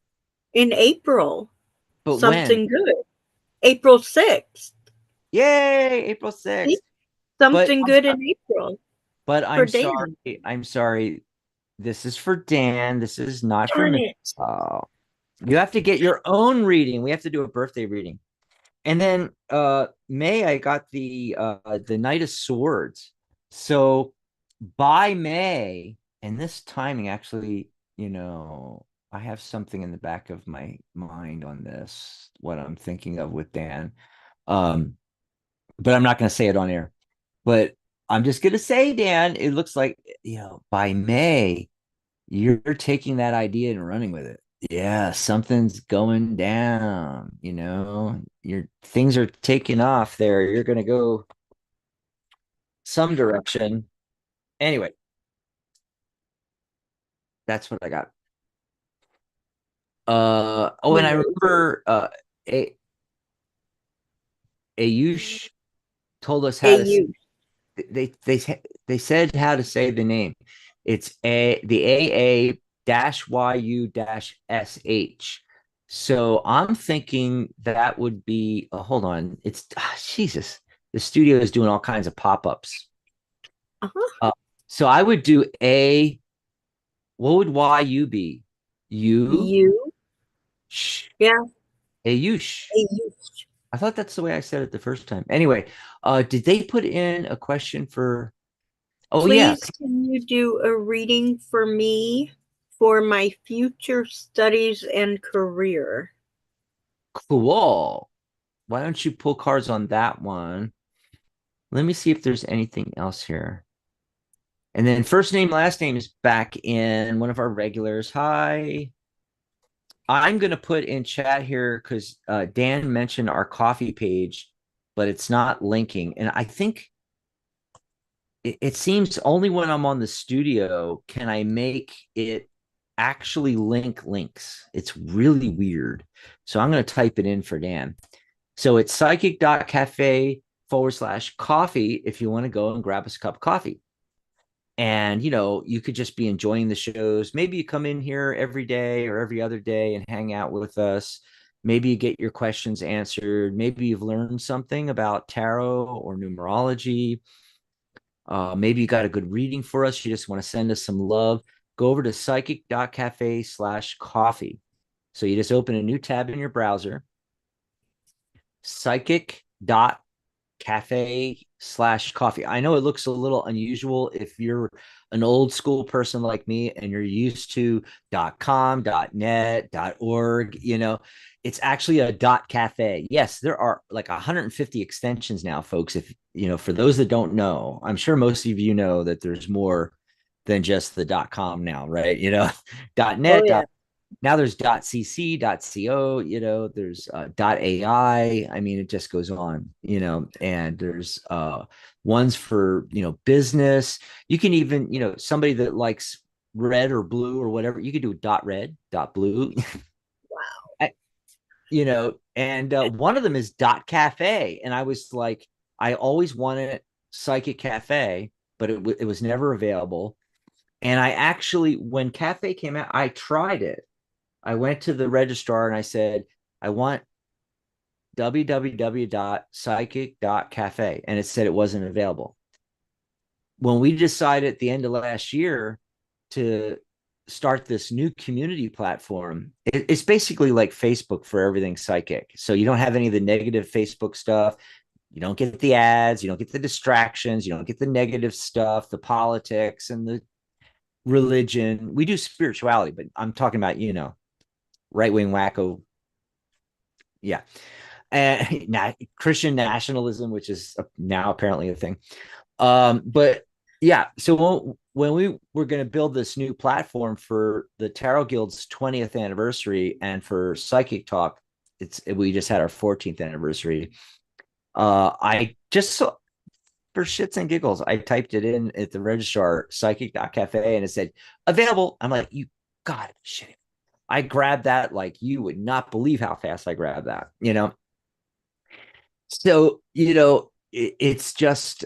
In April. But when? Something good. April 6th. Yay, April 6th. But Something good in April. I'm sorry. I'm sorry. This is for Dan. This is not for Darn me. it. Oh, you have to get your own reading. We have to do a birthday reading. And then May, I got the Knight of Swords. So by May, and this timing actually, I have something in the back of my mind on this, what I'm thinking of with Dan. But I'm not going to say it on air. But I'm just going to say, Dan, it looks like, by May, you're taking that idea and running with it. Yeah, something's going down, your things are taking off there. You're gonna go some direction. Anyway, that's what I got. Oh, and I Amazing. remember A Ayush told us how to AU. they said how to say the name. It's AA dash YU dash SH. So I'm thinking that would be hold on. It's Jesus. The studio is doing all kinds of pop-ups. Uh-huh. Uh, so I would do a what would YU be? You You. sh Yeah. Ayush. AU. I thought that's the way I said it the first time. Anyway, did they put in a question for oh yeah, Please, can you do a reading for me for my future studies and career? cool. Why don't you pull cards on that one? Let me see if there's anything else here. And then first name, last name is back in one of our regulars. Hi. I'm going to put in chat here because Dan mentioned our coffee page, but it's not linking. And I think it seems only when I'm on the studio can I make it actually link links. It's really weird. So I'm going to type it in for Dan. So it's psychic.cafe/coffee if you want to go and grab us a cup of coffee. And, you could just be enjoying the shows. Maybe you come in here every day or every other day and hang out with us. Maybe you get your questions answered. Maybe you've learned something about tarot or numerology. Maybe you got a good reading for us. You just want to send us some love. Go over to psychic.cafe/coffee. So you just open a new tab in your browser, psychic.cafe/coffee. I know it looks a little unusual if you're an old school person like me and you're used to .com, .net, .org, it's actually a .cafe. Yes, there are like 150 extensions now, folks. If, for those that don't know, I'm sure most of you know that there's more than just the .com now, right? Oh, .net, yeah. now there's .cc, .co, there's .ai. I mean, it just goes on, and there's ones for, business. You can even, somebody that likes red or blue or whatever, you could do .red, .blue, Wow. and one of them is .cafe. And I was like, I always wanted Psychic Cafe, but it was never available. And I actually, when Cafe came out, I tried it. I went to the registrar and I said, I want www.psychic.cafe. And it said it wasn't available. When we decided at the end of last year to start this new community platform, it's basically like Facebook for everything psychic. So you don't have any of the negative Facebook stuff. You don't get the ads. You don't get the distractions. You don't get the negative stuff, the politics and the religion. We do spirituality, but I'm talking about, right wing wacko. Yeah. And Christian nationalism, which is now apparently a thing. But yeah, so when we were going to build this new platform for the Tarot Guild's 20th anniversary and for Psychic Talk, we just had our 14th anniversary. I just saw for shits and giggles, I typed it in at the registrar, psychic.cafe, and it said available. I'm like, you got it, shit. I grabbed that like you would not believe how fast I grabbed that. So, it's just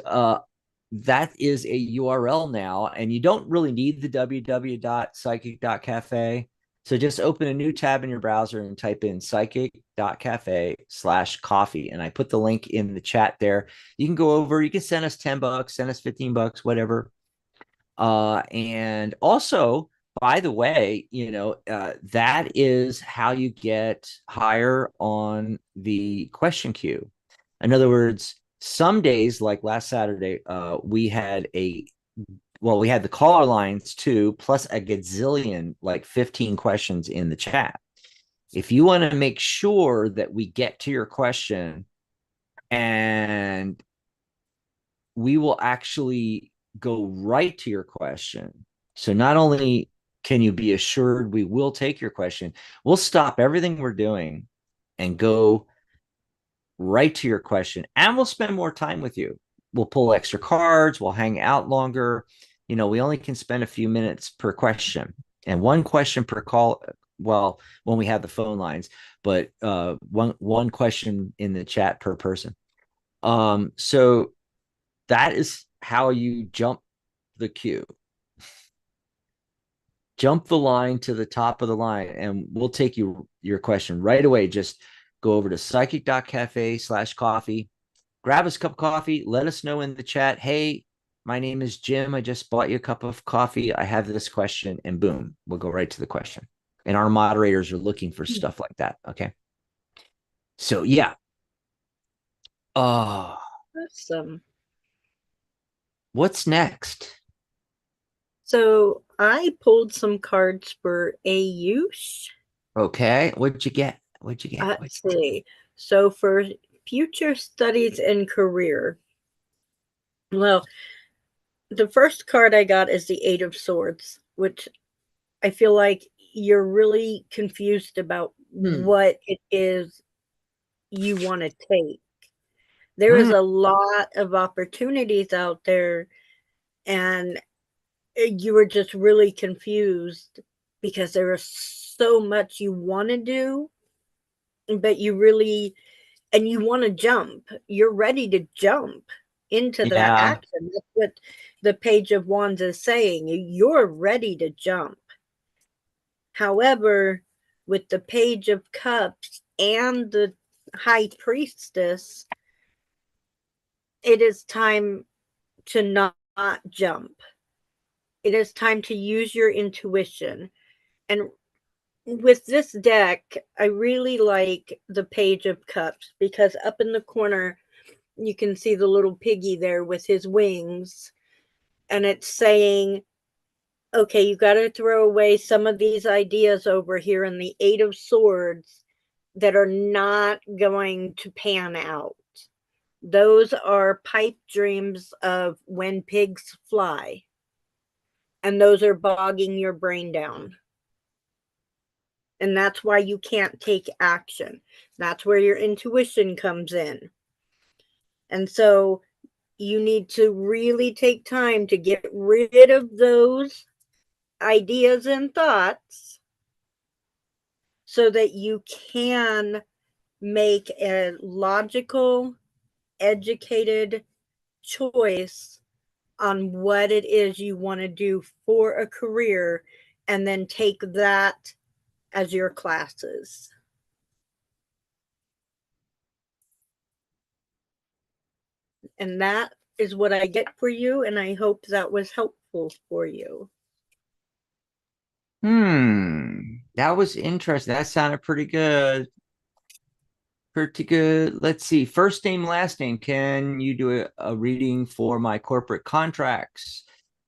that is a URL now, and you don't really need the www.psychic.cafe. So just open a new tab in your browser and type in psychic.cafe/coffee. And I put the link in the chat there. You can go over, you can send us $10, send us $15, whatever. And also, by the way, that is how you get higher on the question queue. In other words, some days, like last Saturday, we had we had the caller lines too, plus a gazillion, like 15 questions in the chat. If you want to make sure that we get to your question and we will actually go right to your question. So not only Can you be assured we will take your question? We'll stop everything we're doing and go right to your question, and we'll spend more time with you. We'll pull extra cards, we'll hang out longer. We only can spend a few minutes per question, and one question per call. Well, when we have the phone lines, but one question in the chat per person. So that is how you jump the queue. Jump the line to the top of the line, and we'll take your question right away. Just go over to psychic.cafe/coffee, grab us a cup of coffee, let us know in the chat, hey, my name is Jim, I just bought you a cup of coffee, I have this question, and boom, we'll go right to the question. And our moderators are looking for stuff like that. Okay, so yeah. Awesome. What's next? So I pulled some cards for Ayush. Okay, what'd you get? Let's see. So for future studies and career, well, the first card I got is the Eight of Swords, which I feel like you're really confused about what it is you want to take. There is a lot of opportunities out there, and you were just really confused because there is so much you want to do, but you want to jump. You're ready to jump into that action. That's what the Page of Wands is saying. You're ready to jump. However, with the Page of Cups and the High Priestess, it is time to not jump. It is time to use your intuition. And with this deck, I really like the Page of Cups because up in the corner, you can see the little piggy there with his wings. And it's saying, okay, you got to throw away some of these ideas over here in the Eight of Swords that are not going to pan out. Those are pipe dreams of when pigs fly. And those are bogging your brain down. And that's why you can't take action. That's where your intuition comes in. And so you need to really take time to get rid of those ideas and thoughts so that you can make a logical, educated choice on what it is you want to do for a career, and then take that as your classes. And that is what I get for you, and I hope that was helpful for you. That was interesting. That sounded pretty good. Pretty good. Let's see. First name, last name. Can you do a reading for my corporate contracts?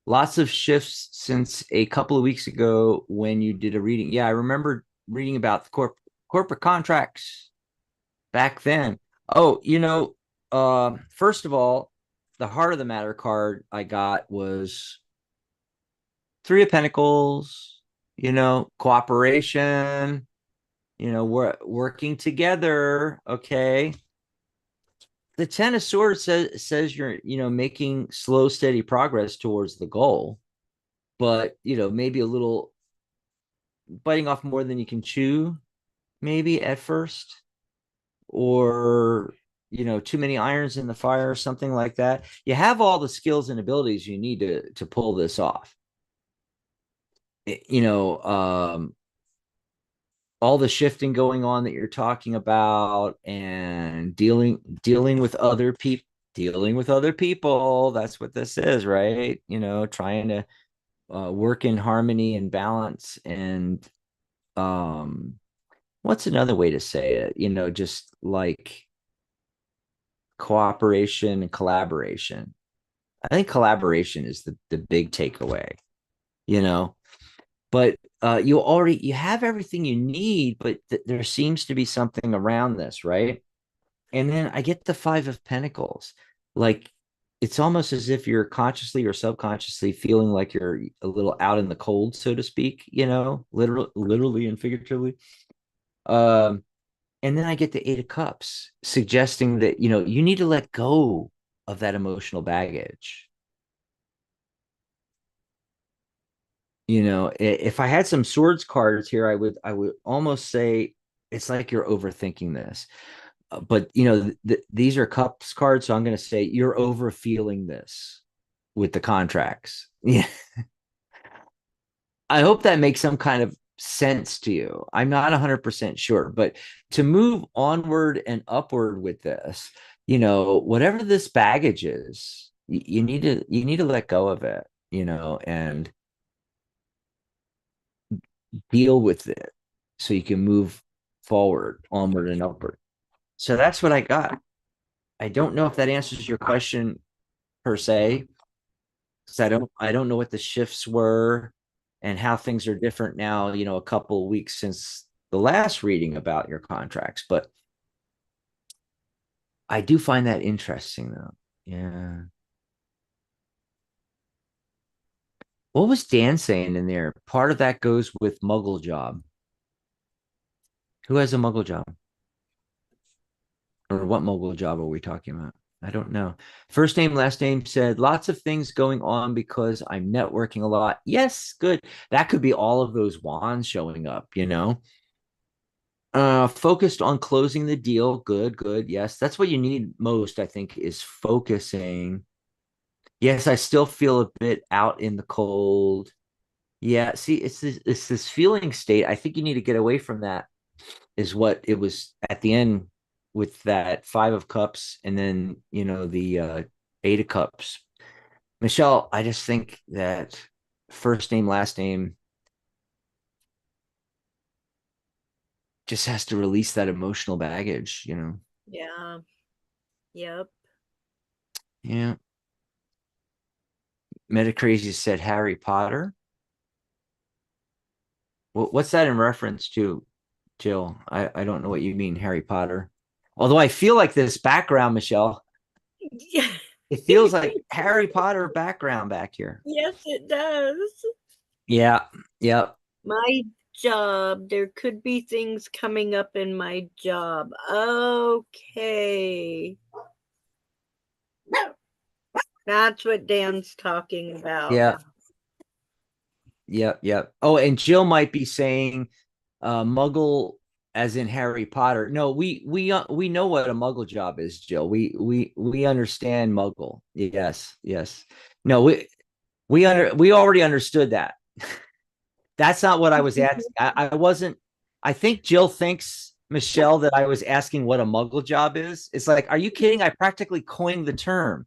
Lots of shifts since a couple of weeks ago when you did a reading. Yeah, I remember reading about the corporate contracts back then. Oh, first of all, the heart of the matter card I got was Three of Pentacles, cooperation, we're working together. Okay. The Ten of Swords says you're, making slow, steady progress towards the goal, but, maybe a little biting off more than you can chew, maybe at first, or, too many irons in the fire or something like that. You have all the skills and abilities you need to pull this off. All the shifting going on that you're talking about, and dealing with other people. That's what this is, right? Trying to work in harmony and balance. And what's another way to say it? Just like cooperation and collaboration. I think collaboration is the big takeaway, but you have everything you need, but there seems to be something around this, right? And then I get the Five of Pentacles. Like, it's almost as if you're consciously or subconsciously feeling like you're a little out in the cold, so to speak, literally and figuratively. Um, and then I get the Eight of Cups, suggesting that, you need to let go of that emotional baggage. If I had some swords cards here, I would almost say it's like you're overthinking this. But these are cups cards, so I'm going to say you're over feeling this with the contracts. Yeah. I hope that makes some kind of sense to you. I'm not 100% sure, but to move onward and upward with this, whatever this baggage is, you need to let go of it, and deal with it so you can move forward, onward and upward. So that's what I got. I don't know if that answers your question per se, because I don't know what the shifts were and how things are different now, a couple of weeks since the last reading about your contracts, but I do find that interesting though. Yeah. What was Dan saying in there? Part of that goes with Muggle job. Who has a Muggle job? Or what Muggle job are we talking about? I don't know. First name, last name said lots of things going on because I'm networking a lot. Yes, good. That could be all of those wands showing up. Focused on closing the deal. Good, good. Yes, that's what you need most, I think, is focusing. Yes, I still feel a bit out in the cold. Yeah, see, it's this feeling state. I think you need to get away from that, is what it was at the end with that Five of Cups and then, the Eight of Cups. Michelle, I just think that first name, last name just has to release that emotional baggage. Yeah. Yep. Yeah. Metacrazy said Harry Potter. What's that in reference to, Jill? I don't know what you mean, Harry Potter. Although I feel like this background, Michelle, Yeah. it feels like Harry Potter background back here. Yes, it does. Yeah. Yeah. My job, there could be things coming up in my job. Okay. That's what Dan's talking about. Yeah. Yeah. Yeah. Oh, and Jill might be saying Muggle as in Harry Potter. No, we know what a Muggle job is, Jill. We understand Muggle. Yes, yes. No, we already understood that. That's not what I was asking. I wasn't. I think Jill thinks, Michelle, that I was asking what a Muggle job is. It's like, are you kidding? I practically coined the term.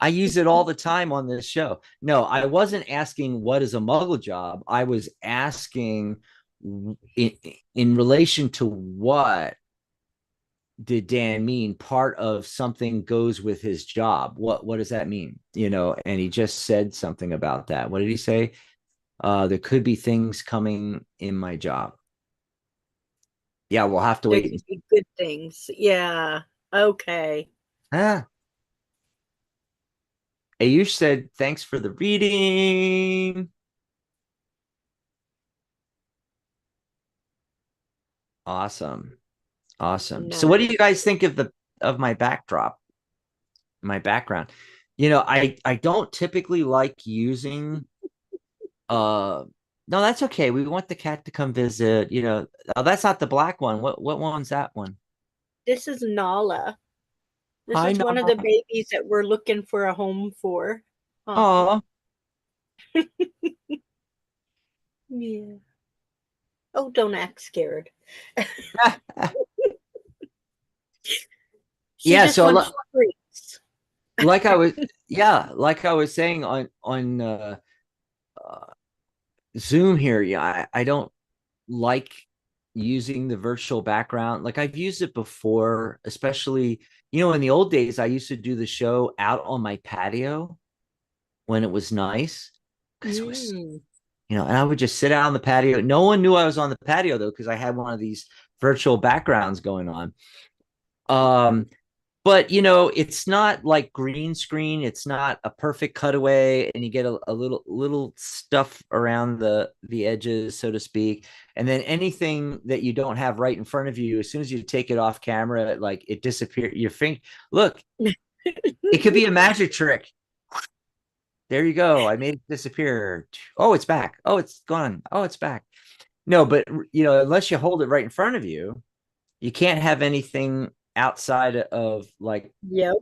I use it all the time on this show. No, I wasn't asking what is a Muggle job. I was asking in, in relation to what did Dan mean part of something goes with his job. What does that mean? And he just said something about that. What did he say? There could be things coming in my job. Yeah, we'll have to There wait. could be good things. Yeah. Okay. Ah, Ayush said, thanks for the reading. Awesome. Awesome. So what do Nice. you guys think of my backdrop, my background? I don't typically like using no, that's okay. We want the cat to come visit. Oh, that's not the black one. What one's that one? This is Nala. This Hi, is one of Nala. the babies that we're looking for a home for. Oh, Yeah. Oh, don't act scared. She yeah. just So wants treats. like I was, yeah, like I was saying on uh, Zoom here. Yeah, I don't like using the virtual background. Like I've used it before, especially in the old days. I used to do the show out on my patio when it was nice because it was Mm. and I would just sit out on the patio. No one knew I was on the patio though because I had one of these virtual backgrounds going on. but you know, it's not like green screen. It's not a perfect cutaway, and you get a little stuff around the edges, so to speak. And then anything that you don't have right in front of you, as soon as you take it off camera, like it disappears. Your finger, look, it could be a magic trick. There you go. I made it disappear. Oh, it's back. Oh, it's gone. Oh, it's back. No, but you know, unless you hold it right in front of you, you can't have anything outside of like Yep.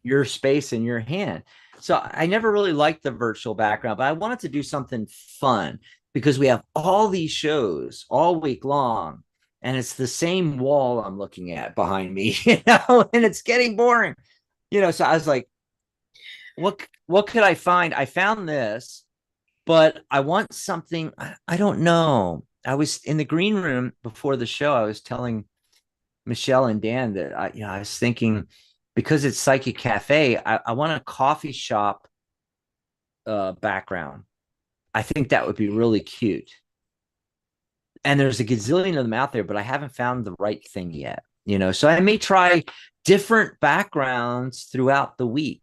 your space in your hand. So I never really liked the virtual background, but I wanted to do something fun because we have all these shows all week long, and it's the same wall I'm looking at behind me, you know, and it's getting boring, you know. So I was like, what could I find? I found this, but I want something. I don't know. I was in the green room before the show. I was telling Michelle and Dan that I was thinking because it's Psychic Cafe, I want a coffee shop background. I think that would be really cute. And there's a gazillion of them out there, but I haven't found the right thing yet. You know, so I may try different backgrounds throughout the week,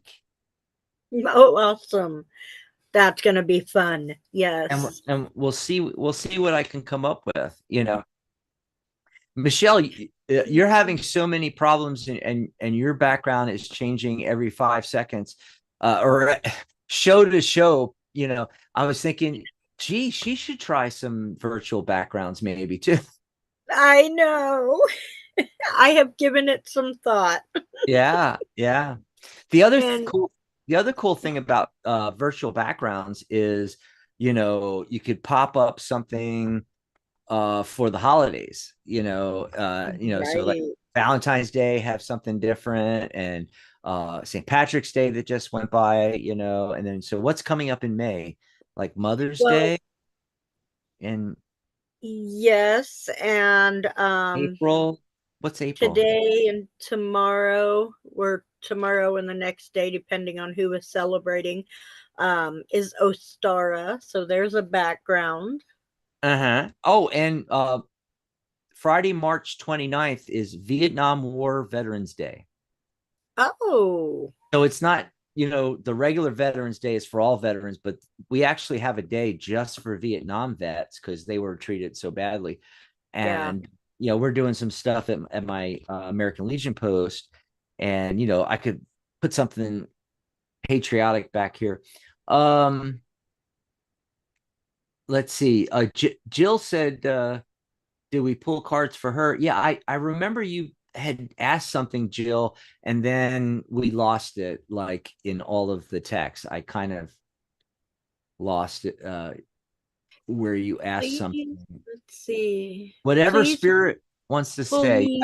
Oh, awesome. That's going to be fun. Yes. and we'll see what I can come up with. You know, Michelle, you're having so many problems, and your background is changing every 5 seconds, or show to show. You know, I was thinking, gee, she should try some virtual backgrounds, maybe too. I know. I have given it some thought. Yeah, yeah. The other And cool, the other cool thing about virtual backgrounds is, you know, you could pop up something for the holidays, so like right. Valentine's Day have something different, and St. Patrick's Day that just went by, you know, and then so what's coming up in May? Like Mother's Well, Day in yes. And April. What's April? today and tomorrow, or tomorrow and the next day, depending on who is celebrating, is Ostara. So there's a background. Uh-huh. Oh, and Friday, March 29th is Vietnam War Veterans Day. Oh, So it's not, you know, the regular Veterans Day is for all veterans, but we actually have a day just for Vietnam vets because they were treated so badly. yeah. And, you know, we're doing some stuff at my American Legion post. And, you know, I could put something patriotic back here. Um, let's see. Jill said, did we pull cards for her? Yeah, I remember you had asked something, Jill, and then we lost it like in all of the text. I kind of lost it where you asked Please, something. let's see. Whatever Please spirit wants to pull say. me.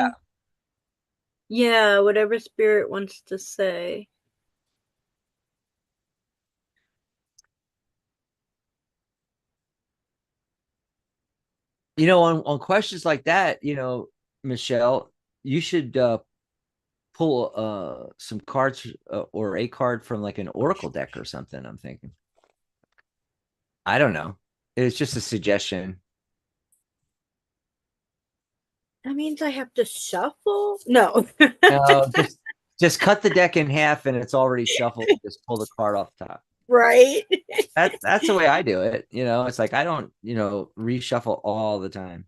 Yeah, whatever spirit wants to say. You know, on questions like that, you know, Michelle, you should pull some cards or a card from like an oracle deck or something. I'm thinking. I don't know. It's just a suggestion. That means I have to shuffle? No. Just cut the deck in half and it's already shuffled. Just pull the card off the top. Right? That's the way I do it. You know, it's like I don't, you know, reshuffle all the time.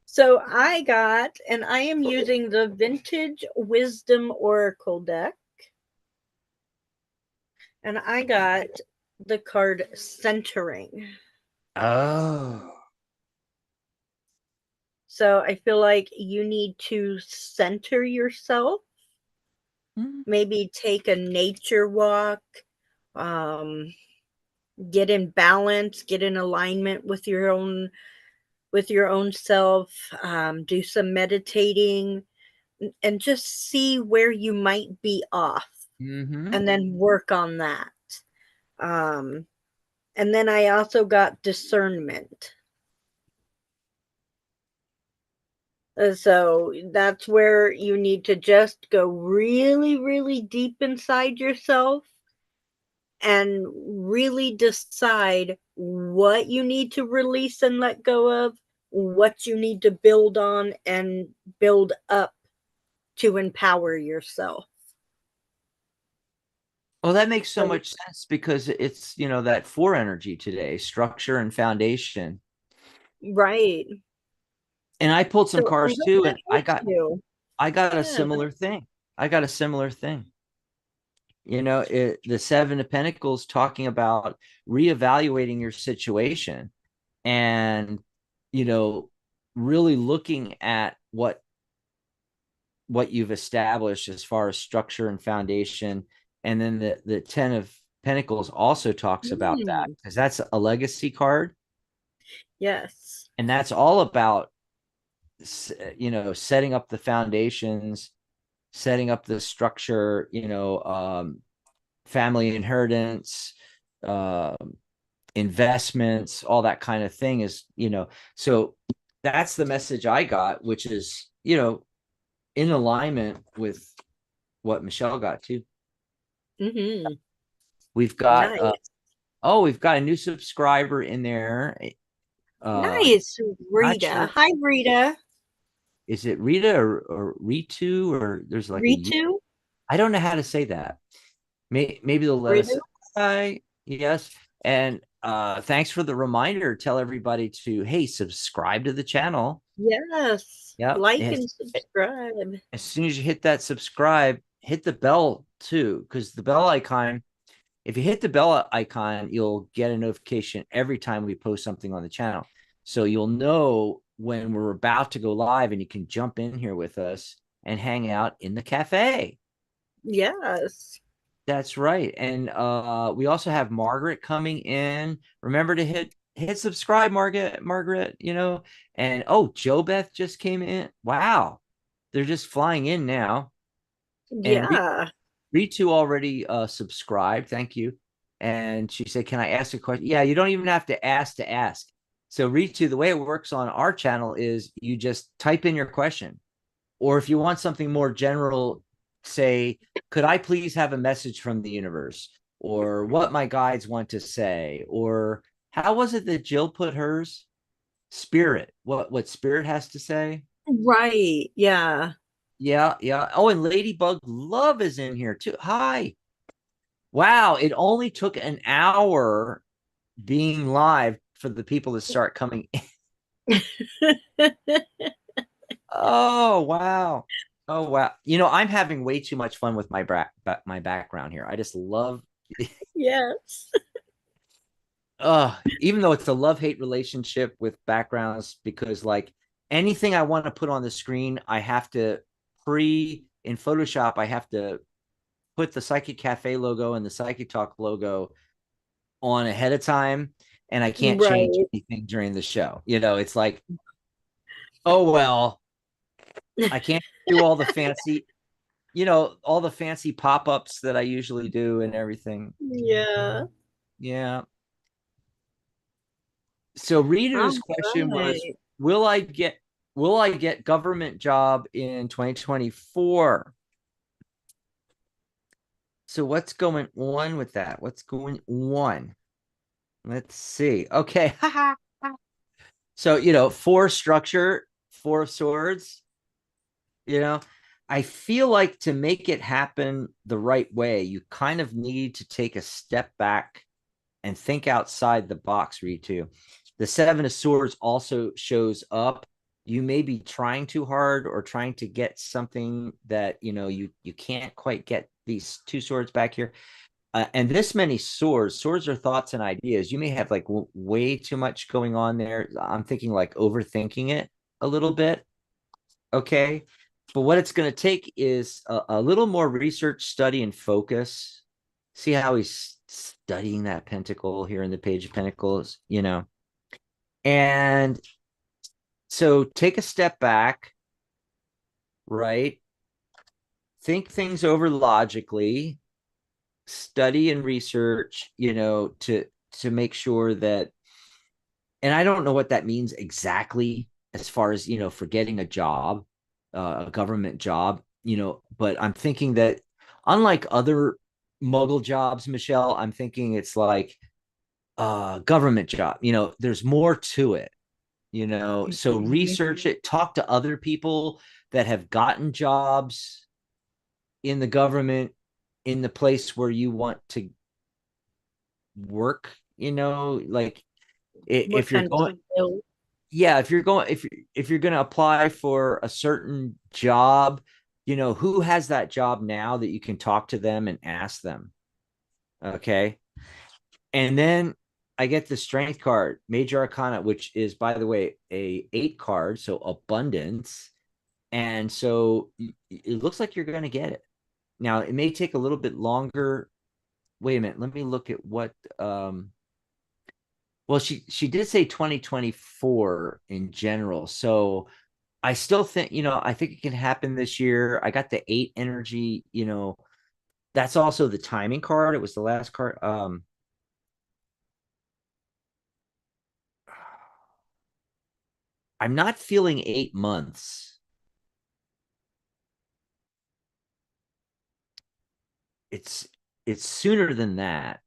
So and I am using the Vintage Wisdom Oracle deck, and I got the card Centering. Oh. So I feel like you need to center yourself, maybe take a nature walk, um, get in balance, get in alignment with your own self, do some meditating, and just see where you might be off, Mm-hmm. and then work on that. Um, and then I also got discernment. So that's where you need to just go really, really deep inside yourself and really decide what you need to release and let go of, what you need to build on and build up to empower yourself. Well, that makes so So, much sense because it's, that four energy today, structure and foundation. right. And I pulled some So I cards hope too, that and I helps got you. I got a Yeah. similar thing. I got a similar thing. The Seven of Pentacles talking about reevaluating your situation and, you know, really looking at what you've established as far as structure and foundation. And then the Ten of Pentacles also talks about that Mm, because that's a legacy card. yes. And that's all about, setting up the foundations, setting up the structure, family inheritance, uh, investments, all that kind of thing so that's the message I got, which is, in alignment with what Michelle got too. Hmm. We've got Nice. we've got a new subscriber in there. Nice. Not Rita. sure, Hi, Rita. is it Rita or Ritu, or there's like a U. Ritu? I don't know how to say that. Maybe they'll let us. Ritu? Hi, yes. And thanks for the reminder. Tell everybody to, hey, subscribe to the channel. Yes. Yep. Like and subscribe. As soon as you hit that subscribe, hit the bell too, because the bell icon, if you hit the bell icon, you'll get a notification every time we post something on the channel. So you'll know when we're about to go live, and you can jump in here with us and hang out in the cafe. Yes. That's right. And we also have Margaret coming in. Remember to hit subscribe, Margaret, And oh, Joe Beth just came in. Wow. They're just flying in now. And Yeah. Ritu already subscribed. Thank you. And she said, "Can I ask a question?" Yeah, you don't even have to ask to ask. So Ritu, the way it works on our channel is you just type in your question. Or if you want something more general, say, could I please have a message from the universe? Or what my guides want to say? Or how was it that Jill put hers? Spirit. What spirit has to say? Right. Yeah. Yeah, yeah. Oh, and Ladybug Love is in here too. Hi. Wow, it only took an hour being live for the people to start coming in. Oh, wow. Oh, wow. I'm having way too much fun with my background here. I just love Yes. even though it's a love-hate relationship with backgrounds, because like anything I want to put on the screen, I have to in Photoshop, I have to put the Psychic Cafe logo and the Psychic Talk logo on ahead of time, and I can't change Right. anything during the show. It's like, oh well, I can't do all the fancy pop-ups that I usually do and everything. Yeah. Yeah. So All Rita's question was, right. will I get government job in 2024? So what's going on with that? What's going on? Let's see. Okay. So, four structure, four of swords, you know, I feel like to make it happen the right way, you kind of need to take a step back and think outside the box, Ritu. The Seven of Swords also shows up. You may be trying too hard or trying to get something that you can't quite get these two swords back here. And this many swords are thoughts and ideas. You may have like way too much going on there. I'm thinking like overthinking it a little bit. Okay. But what it's going to take is a little more research, study, and focus. See how he's studying that pentacle here in the Page of Pentacles. And so take a step back, right? Think things over logically, study and research, to make sure that, and I don't know what that means exactly as far as, for getting a job, a government job, but I'm thinking that unlike other muggle jobs, Michelle, I'm thinking it's like government job, there's more to it. So research it, talk to other people that have gotten jobs in the government, in the place where you want to work, like What if you're kind of going, skill? yeah, if you're going to apply for a certain job, who has that job now that you can talk to them and ask them. Okay. And then I get the strength card, major arcana, which is, by the way, a 8 card, so abundance. And so it looks like you're going to get it. Now, it may take a little bit longer. Wait a minute, let me look at what well, she did say 2024 in general. So I still think, I think it can happen this year. I got the 8 energy, that's also the timing card. It was the last card. I'm not feeling 8 months. It's it's sooner than that.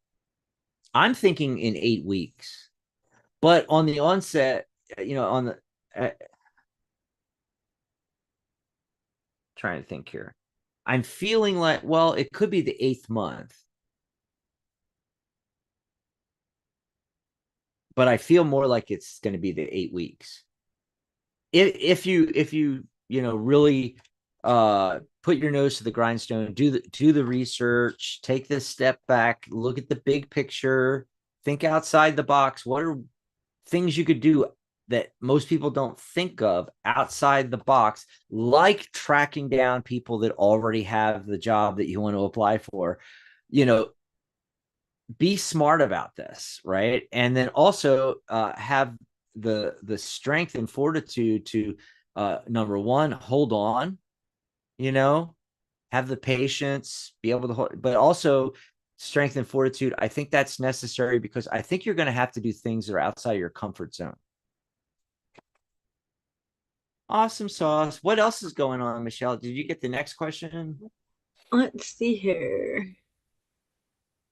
I'm thinking in 8 weeks. But on the onset, on the trying to think here. I'm feeling like, well, it could be the 8th month, but I feel more like it's going to be the 8 weeks. If you really put your nose to the grindstone, do the research, take this step back, look at the big picture, think outside the box. What are things you could do that most people don't think of outside the box, like tracking down people that already have the job that you want to apply for? You know, be smart about this, right? And then also have the strength and fortitude to number one, hold on, you know, have the patience, be able to hold, but also strength and fortitude. I think that's necessary because I think you're going to have to do things that are outside your comfort zone. Awesome sauce. What else is going on, Michelle? Did you get the next question? Let's see here.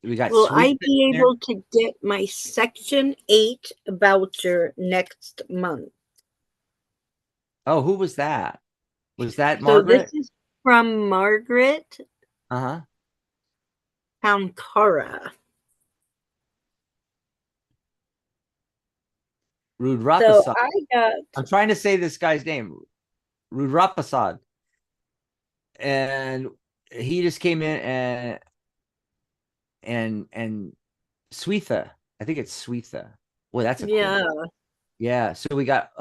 We got Will sweet I in be there. able to get my Section 8 voucher next month? Oh, who was that? Was that So this Margaret? is from Margaret Uh-huh. Pankara. So Rudraprasad. I got, I'm trying to say this guy's name, Rudraprasad, and he just came in and Swetha. I think it's Swetha. Boy, that's a cool name. yeah, Yeah. So we got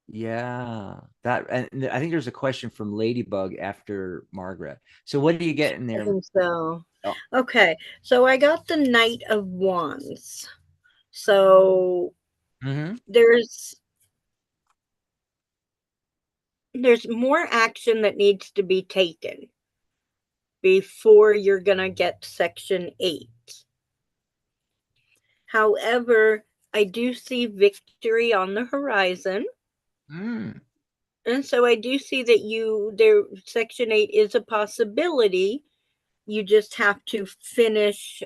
yeah, that, and I think there's a question from Ladybug after Margaret. So what do you get in I there? think so. Oh, Okay, so I got the Knight of Wands. So mm-hmm. there's there's more action that needs to be taken before you're going to get Section 8. However, I do see victory on the horizon. Mm. And so I do see that Section 8 is a possibility. You just have to finish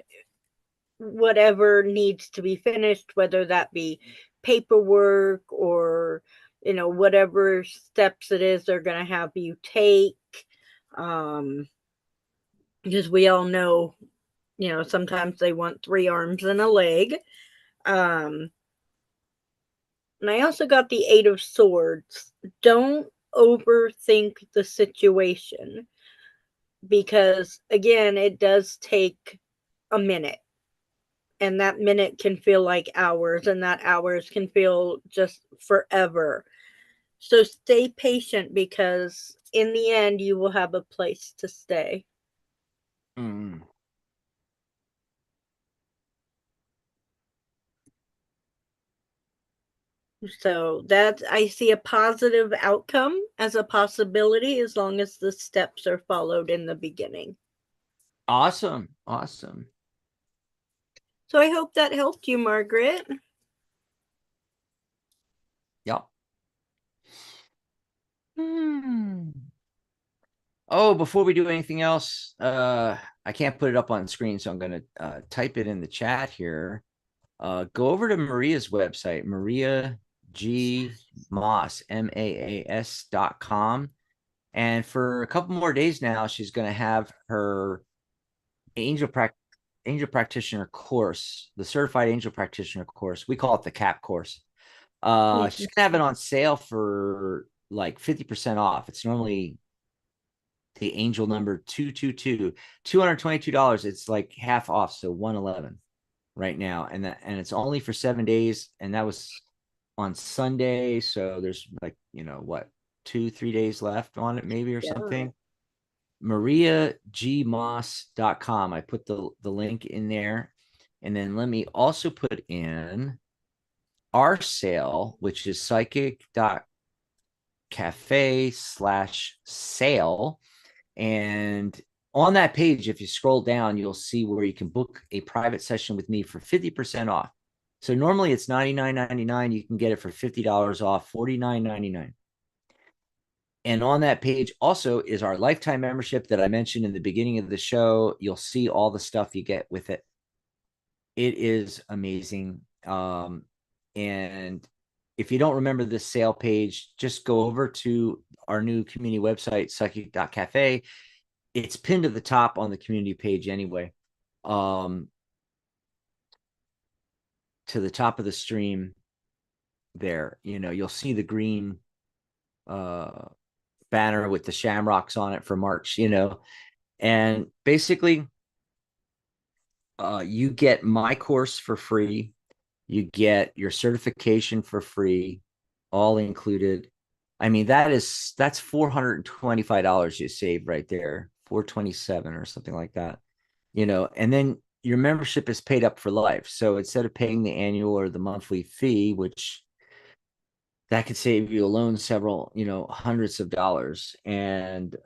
whatever needs to be finished, whether that be paperwork or, whatever steps it is they're going to have you take. Um, because we all know, sometimes they want 3 arms and a leg. Um, and I also got the 8 of Swords. Don't overthink the situation because, again, it does take a minute. And that minute can feel like hours, and that hours can feel just forever. So stay patient because in the end, you will have a place to stay. Mm. So that I see a positive outcome as a possibility as long as the steps are followed in the beginning. Awesome. Awesome. So I hope that helped you, Margaret. Yep. Hmm. Oh, before we do anything else, I can't put it up on screen, so I'm gonna type it in the chat here. Go over to Maria's website, Maria gmaas.com. And for a couple more days now, she's going to have her angel prac angel practitioner course, the certified angel practitioner course. We call it the CAP course. She's gonna have it on sale for like 50% off. It's normally the angel number 222, $222. It's like half off, so 111 right now. And it's only for 7 days, and that was on Sunday. So there's like, what, 2-3 days left on it, maybe, or Yeah. something. mariagmoss.com. I put the link in there. And then let me also put in our sale, which is psychic.cafe/sale. And on that page, if you scroll down, you'll see where you can book a private session with me for 50% off. So normally it's $99.99. You can get it for $50 off, $49.99. And on that page also is our lifetime membership that I mentioned in the beginning of the show. You'll see all the stuff you get with it. It is amazing. And if you don't remember this sale page, just go over to our new community website, psychic.cafe. It's pinned to the top on the community page anyway. To the top of the stream there, you'll see the green banner with the shamrocks on it for March, and basically you get my course for free. You get your certification for free, all included. I mean, that's $425 you save right there, 427 or something like that. And then your membership is paid up for life. So instead of paying the annual or the monthly fee, which that could save you alone several, hundreds of dollars. And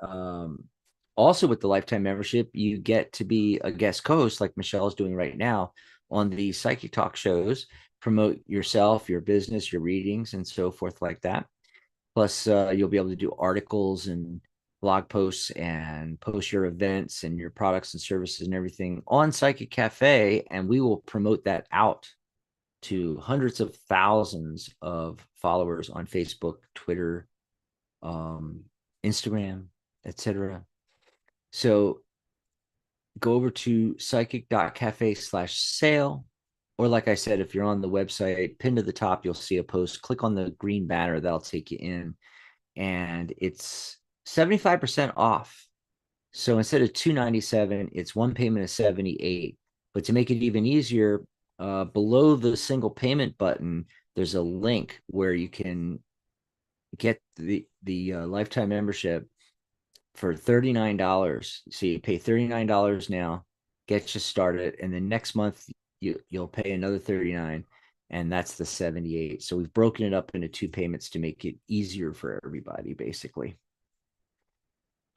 also with the lifetime membership, you get to be a guest co-host like Michelle's doing right now on the Psychic Talk shows, promote yourself, your business, your readings, and so forth like that. Plus, you'll be able to do articles and blog posts and post your events and your products and services and everything on Psychic Cafe, and we will promote that out to hundreds of thousands of followers on Facebook, Twitter, Instagram, etc. So go over to psychic.cafe/sale. Or like I said, if you're on the website, pinned to the top, you'll see a post. Click on the green banner, that'll take you in. And it's 75% off. So instead of 297, it's one payment of 78. But to make it even easier, below the single payment button, there's a link where you can get the lifetime membership for $39. So you pay $39 now, get you started, and then next month you'll pay another 39, and that's the 78. So we've broken it up into two payments to make it easier for everybody, basically.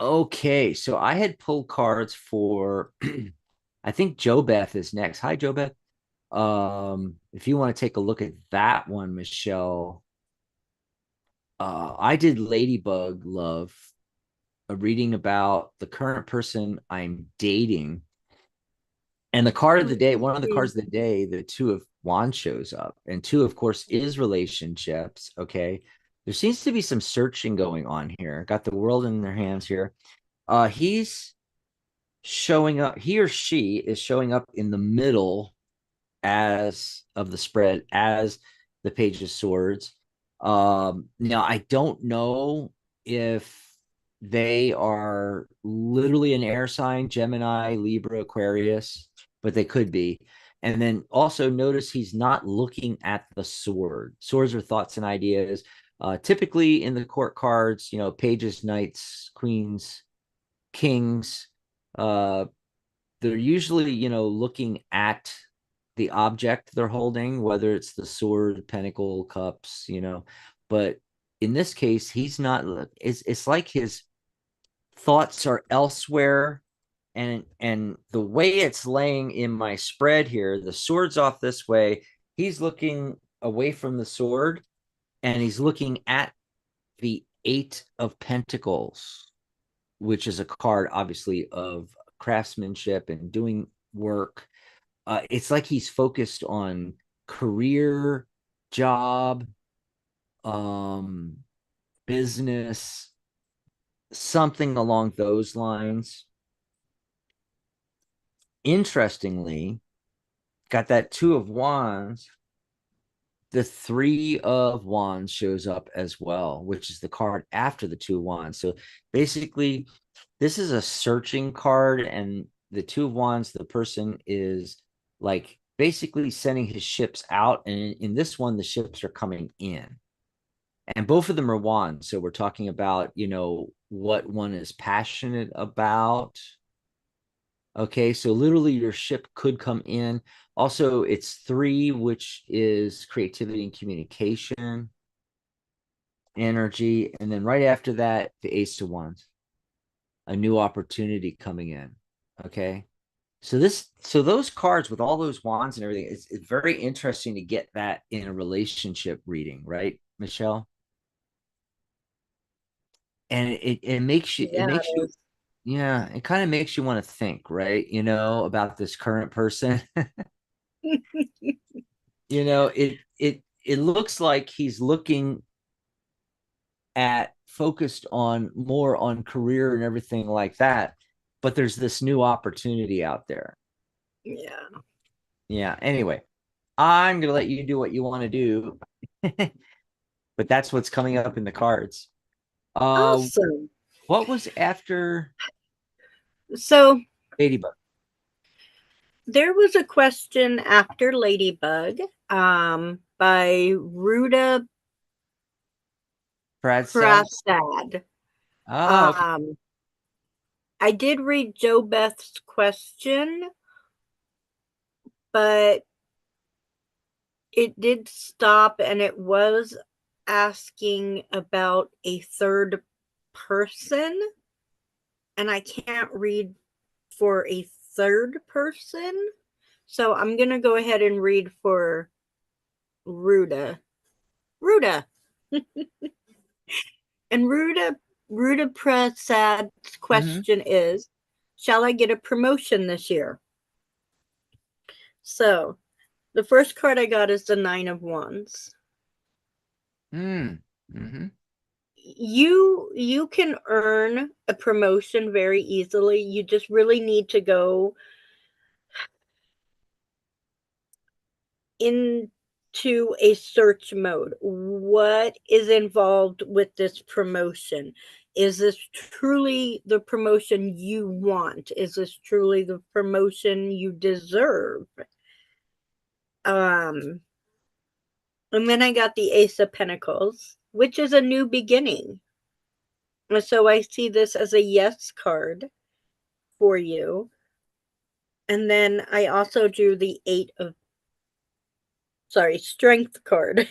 Okay, so I had pulled cards for I think Joe Beth is next. Hi, Joe Beth. If you want to take a look at that one, Michelle, I did Ladybug Love, a reading about the current person I'm dating. And the card of the day, one of the cards of the day, the Two of Wands shows up. And two, of course, is relationships. Okay. There seems to be some searching going on here. Got the world in their hands here. He's showing up, he or she is showing up in the middle as of the spread as the Page of Swords. Now I don't know if they are literally an air sign, Gemini, Libra, Aquarius, but they could be. And then also notice he's not looking at the sword. Swords are thoughts and ideas. Typically in the court cards, pages, knights, queens, kings, uh, they're usually, looking at the object they're holding, whether it's the sword, pentacle, cups, but in this case, he's not, it's like his thoughts are elsewhere. And the way it's laying in my spread here, the sword's off this way. He's looking away from the sword, and he's looking at the Eight of Pentacles, which is a card, obviously, of craftsmanship and doing work. It's like he's focused on career, job, um, business, something along those lines. Interestingly, got that two of wands. The three of wands shows up as well, which is the card after the two of wands. So basically, this is a searching card, and the two of wands, the person is like basically sending his ships out, and in this one, the ships are coming in, and both of them are wands. So we're talking about, what one is passionate about. Okay, so literally your ship could come in. Also, it's three, which is creativity and communication, energy. And then right after that, the Ace of Wands, a new opportunity coming in. Okay. So those cards with all those wands and everything, it's very interesting to get that in a relationship reading, right, Michelle? And it makes you, Yeah, it is. yeah, it kind of makes you want to think, right? About this current person. It looks like he's looking at focused on more on career and everything like that, but there's this new opportunity out there. Yeah. Yeah, anyway, I'm gonna let you do what you want to do. But that's what's coming up in the cards. uh Awesome. what was after So Ladybug? there was a question after Ladybug by Ruda Brad said. Prasad. Oh, okay. Um, I did read Joe Beth's question, but it did stop and it was asking about a third person, and I can't read for a third person. So I'm going to go ahead and read for Ruda. Ruda. And Ruda Prasad's Mm-hmm. question is, shall I get a promotion this year? So the first card I got is the Nine of Wands. Mm-hmm. You can earn a promotion very easily. You just really need to go into a search mode. What is involved with this promotion? Is this truly the promotion you want? Is this truly the promotion you deserve? Um, and then I got the Ace of Pentacles, which is a new beginning. So I see this as a yes card for you. And then I also drew the Strength card.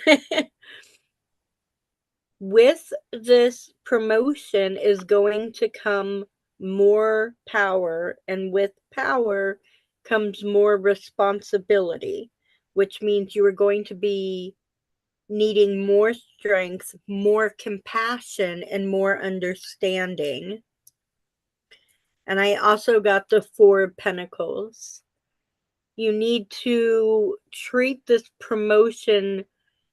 With this promotion is going to come more power, and with power comes more responsibility, which means you are going to be needing more strength, more compassion, and more understanding. And I also got the Four of Pentacles. You need to treat this promotion,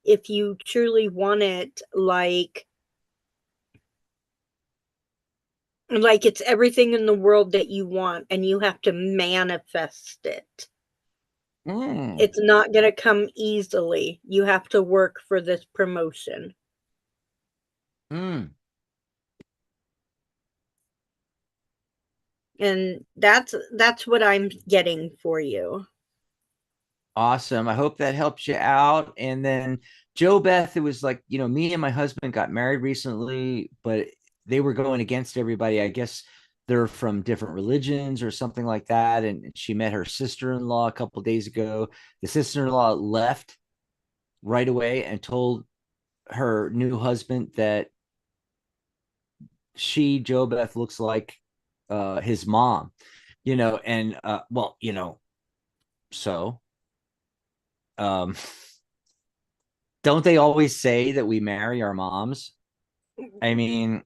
if you truly want it, like it's everything in the world that you want, and you have to manifest it. Mm. It's not going to come easily. You have to work for this promotion. Mm. And that's what I'm getting for you. Awesome. I hope that helps you out. And then Joe Beth, it was like, me and my husband got married recently, but they were going against everybody. I guess they're from different religions or something like that. And she met her sister-in-law a couple of days ago. The sister-in-law left right away and told her new husband that Joe Beth, looks like his mom, and well, so um don't they always say that we marry our moms? I mean,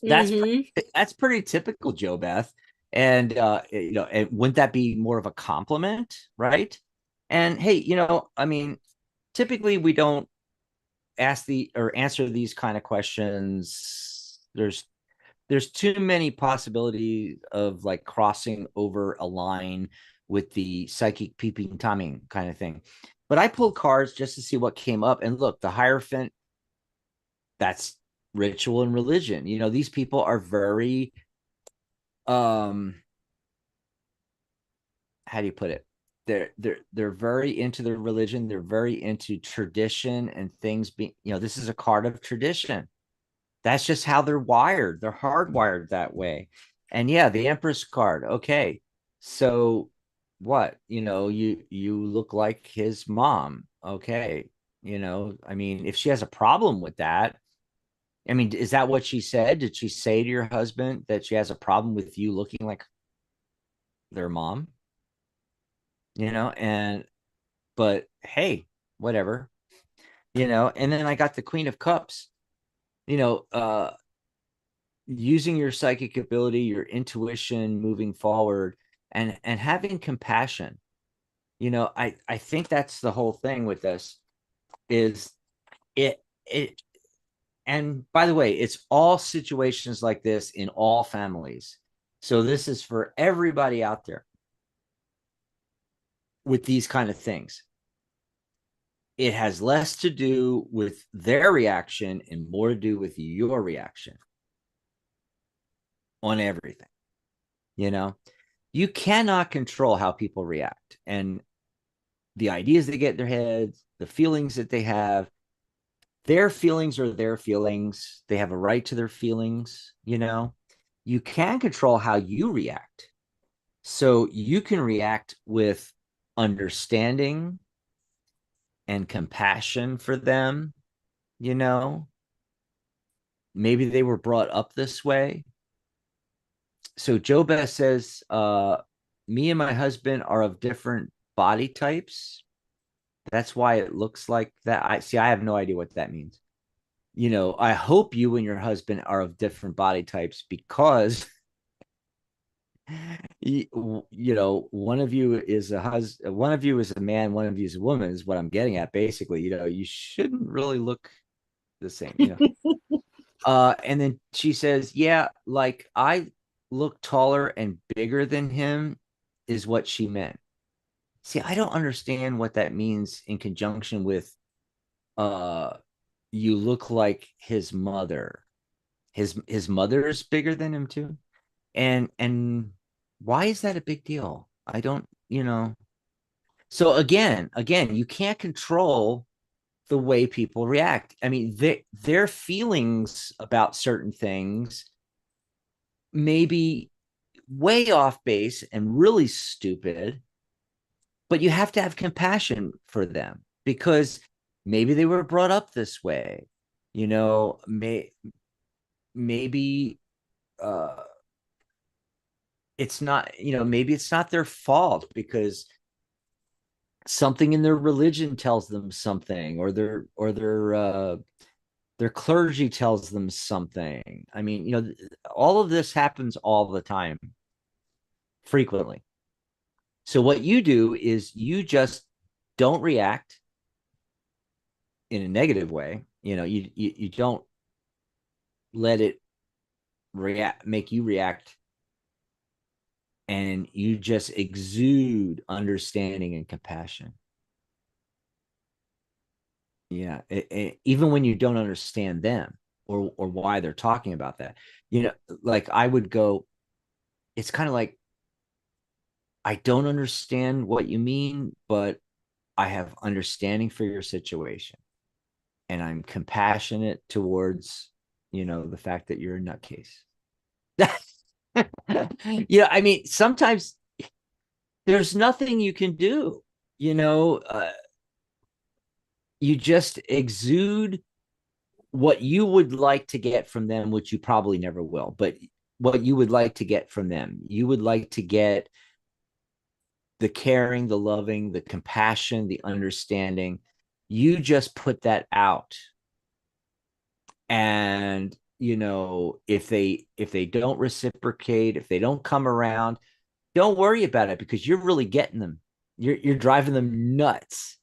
that's Mm-hmm. that's pretty typical, Joe Beth. And and wouldn't that be more of a compliment, right? And hey, I mean, typically we don't ask the or answer these kind of questions, there's too many possibilities of like crossing over a line with the psychic peeping timing kind of thing. But I pulled cards just to see what came up. And look, the Hierophant, that's ritual and religion. You know, these people are very how do you put it? They're very into their religion. They're very into tradition and things being, you know, this is a card of tradition. That's just how they're wired. They're hardwired that way. And yeah, the Empress card. Okay. So what? You know, you look like his mom. Okay. You know, I mean, if she has a problem with that, I mean, is that what she said? Did she say to your husband that she has a problem with you looking like their mom? You know, and but hey, whatever. You know, and then I got the Queen of Cups. You know, using your psychic ability, your intuition moving forward, and having compassion. You know, I think that's the whole thing with this is it and by the way, it's all situations like this in all families. So this is for everybody out there with these kind of things. It has less to do with their reaction and more to do with your reaction on everything. You know, you cannot control how people react and the ideas they get in their heads, the feelings that they have. Their feelings are their feelings. They have a right to their feelings. You know, you can control how you react. So you can react with understanding and compassion for them. You know, maybe they were brought up this way. So Joe Best says, me and my husband are of different body types. That's why it looks like that. I have no idea what that means. You know, I hope you and your husband are of different body types because you know, one of you is a husband, one of you is a man, one of you is a woman, is what I'm getting at. Basically, you know, you shouldn't really look the same, you know. And then she says, yeah, like I look taller and bigger than him, is what she meant. See, I don't understand what that means in conjunction with uh you look like his mother. His mother is bigger than him too. And why is that a big deal? I don't, you know. So again, you can't control the way people react. I mean, their feelings about certain things may be way off base and really stupid, but you have to have compassion for them because maybe they were brought up this way. You know, maybe it's not, you know, maybe it's not their fault because something in their religion tells them something, or their clergy tells them something. I mean, you know, all of this happens all the time, frequently. So what you do is you just don't react in a negative way. You know, you don't let it react, make you react, and you just exude understanding and compassion. Yeah, even when you don't understand them or why they're talking about that, you know, like I would go, it's kind of like I don't understand what you mean, but I have understanding for your situation, and I'm compassionate towards, you know, the fact that you're a nutcase. Yeah, I mean, sometimes there's nothing you can do. You know, you just exude what you would like to get from them, which you probably never will, but what you would like to get from them. You would like to get the caring, the loving, the compassion, the understanding. You just put that out. And, you know, if they don't reciprocate, if they don't come around, don't worry about it because you're really getting them. You're driving them nuts.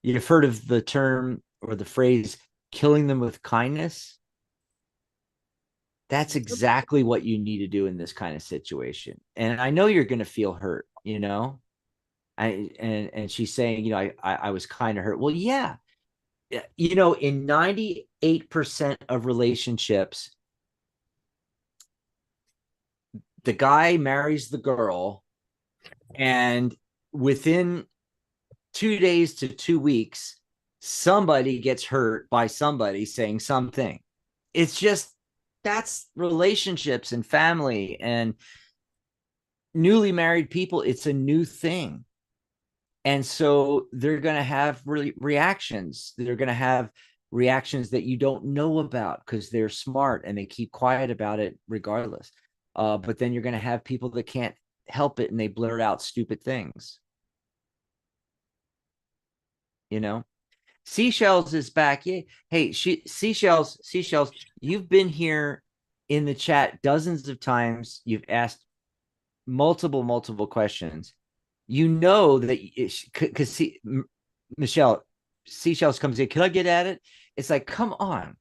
You've heard of the term or the phrase killing them with kindness, that's exactly what you need to do in this kind of situation. And I know you're going to feel hurt, you know. And she's saying, you know, I was kind of hurt. Well, yeah, you know, in 98% of relationships, the guy marries the girl, and within 2 days to 2 weeks, somebody gets hurt by somebody saying something. It's just, that's relationships and family and newly married people. It's a new thing. And so they're going to have reactions. They're going to have reactions that you don't know about because they're smart and they keep quiet about it regardless. But then you're going to have people that can't help it and they blurt out stupid things. You know, Seashells is back. Yeah. Hey, Seashells, you've been here in the chat dozens of times. You've asked multiple questions. You know that because Michelle, Seashells comes in. Can I get at it? It's like, come on.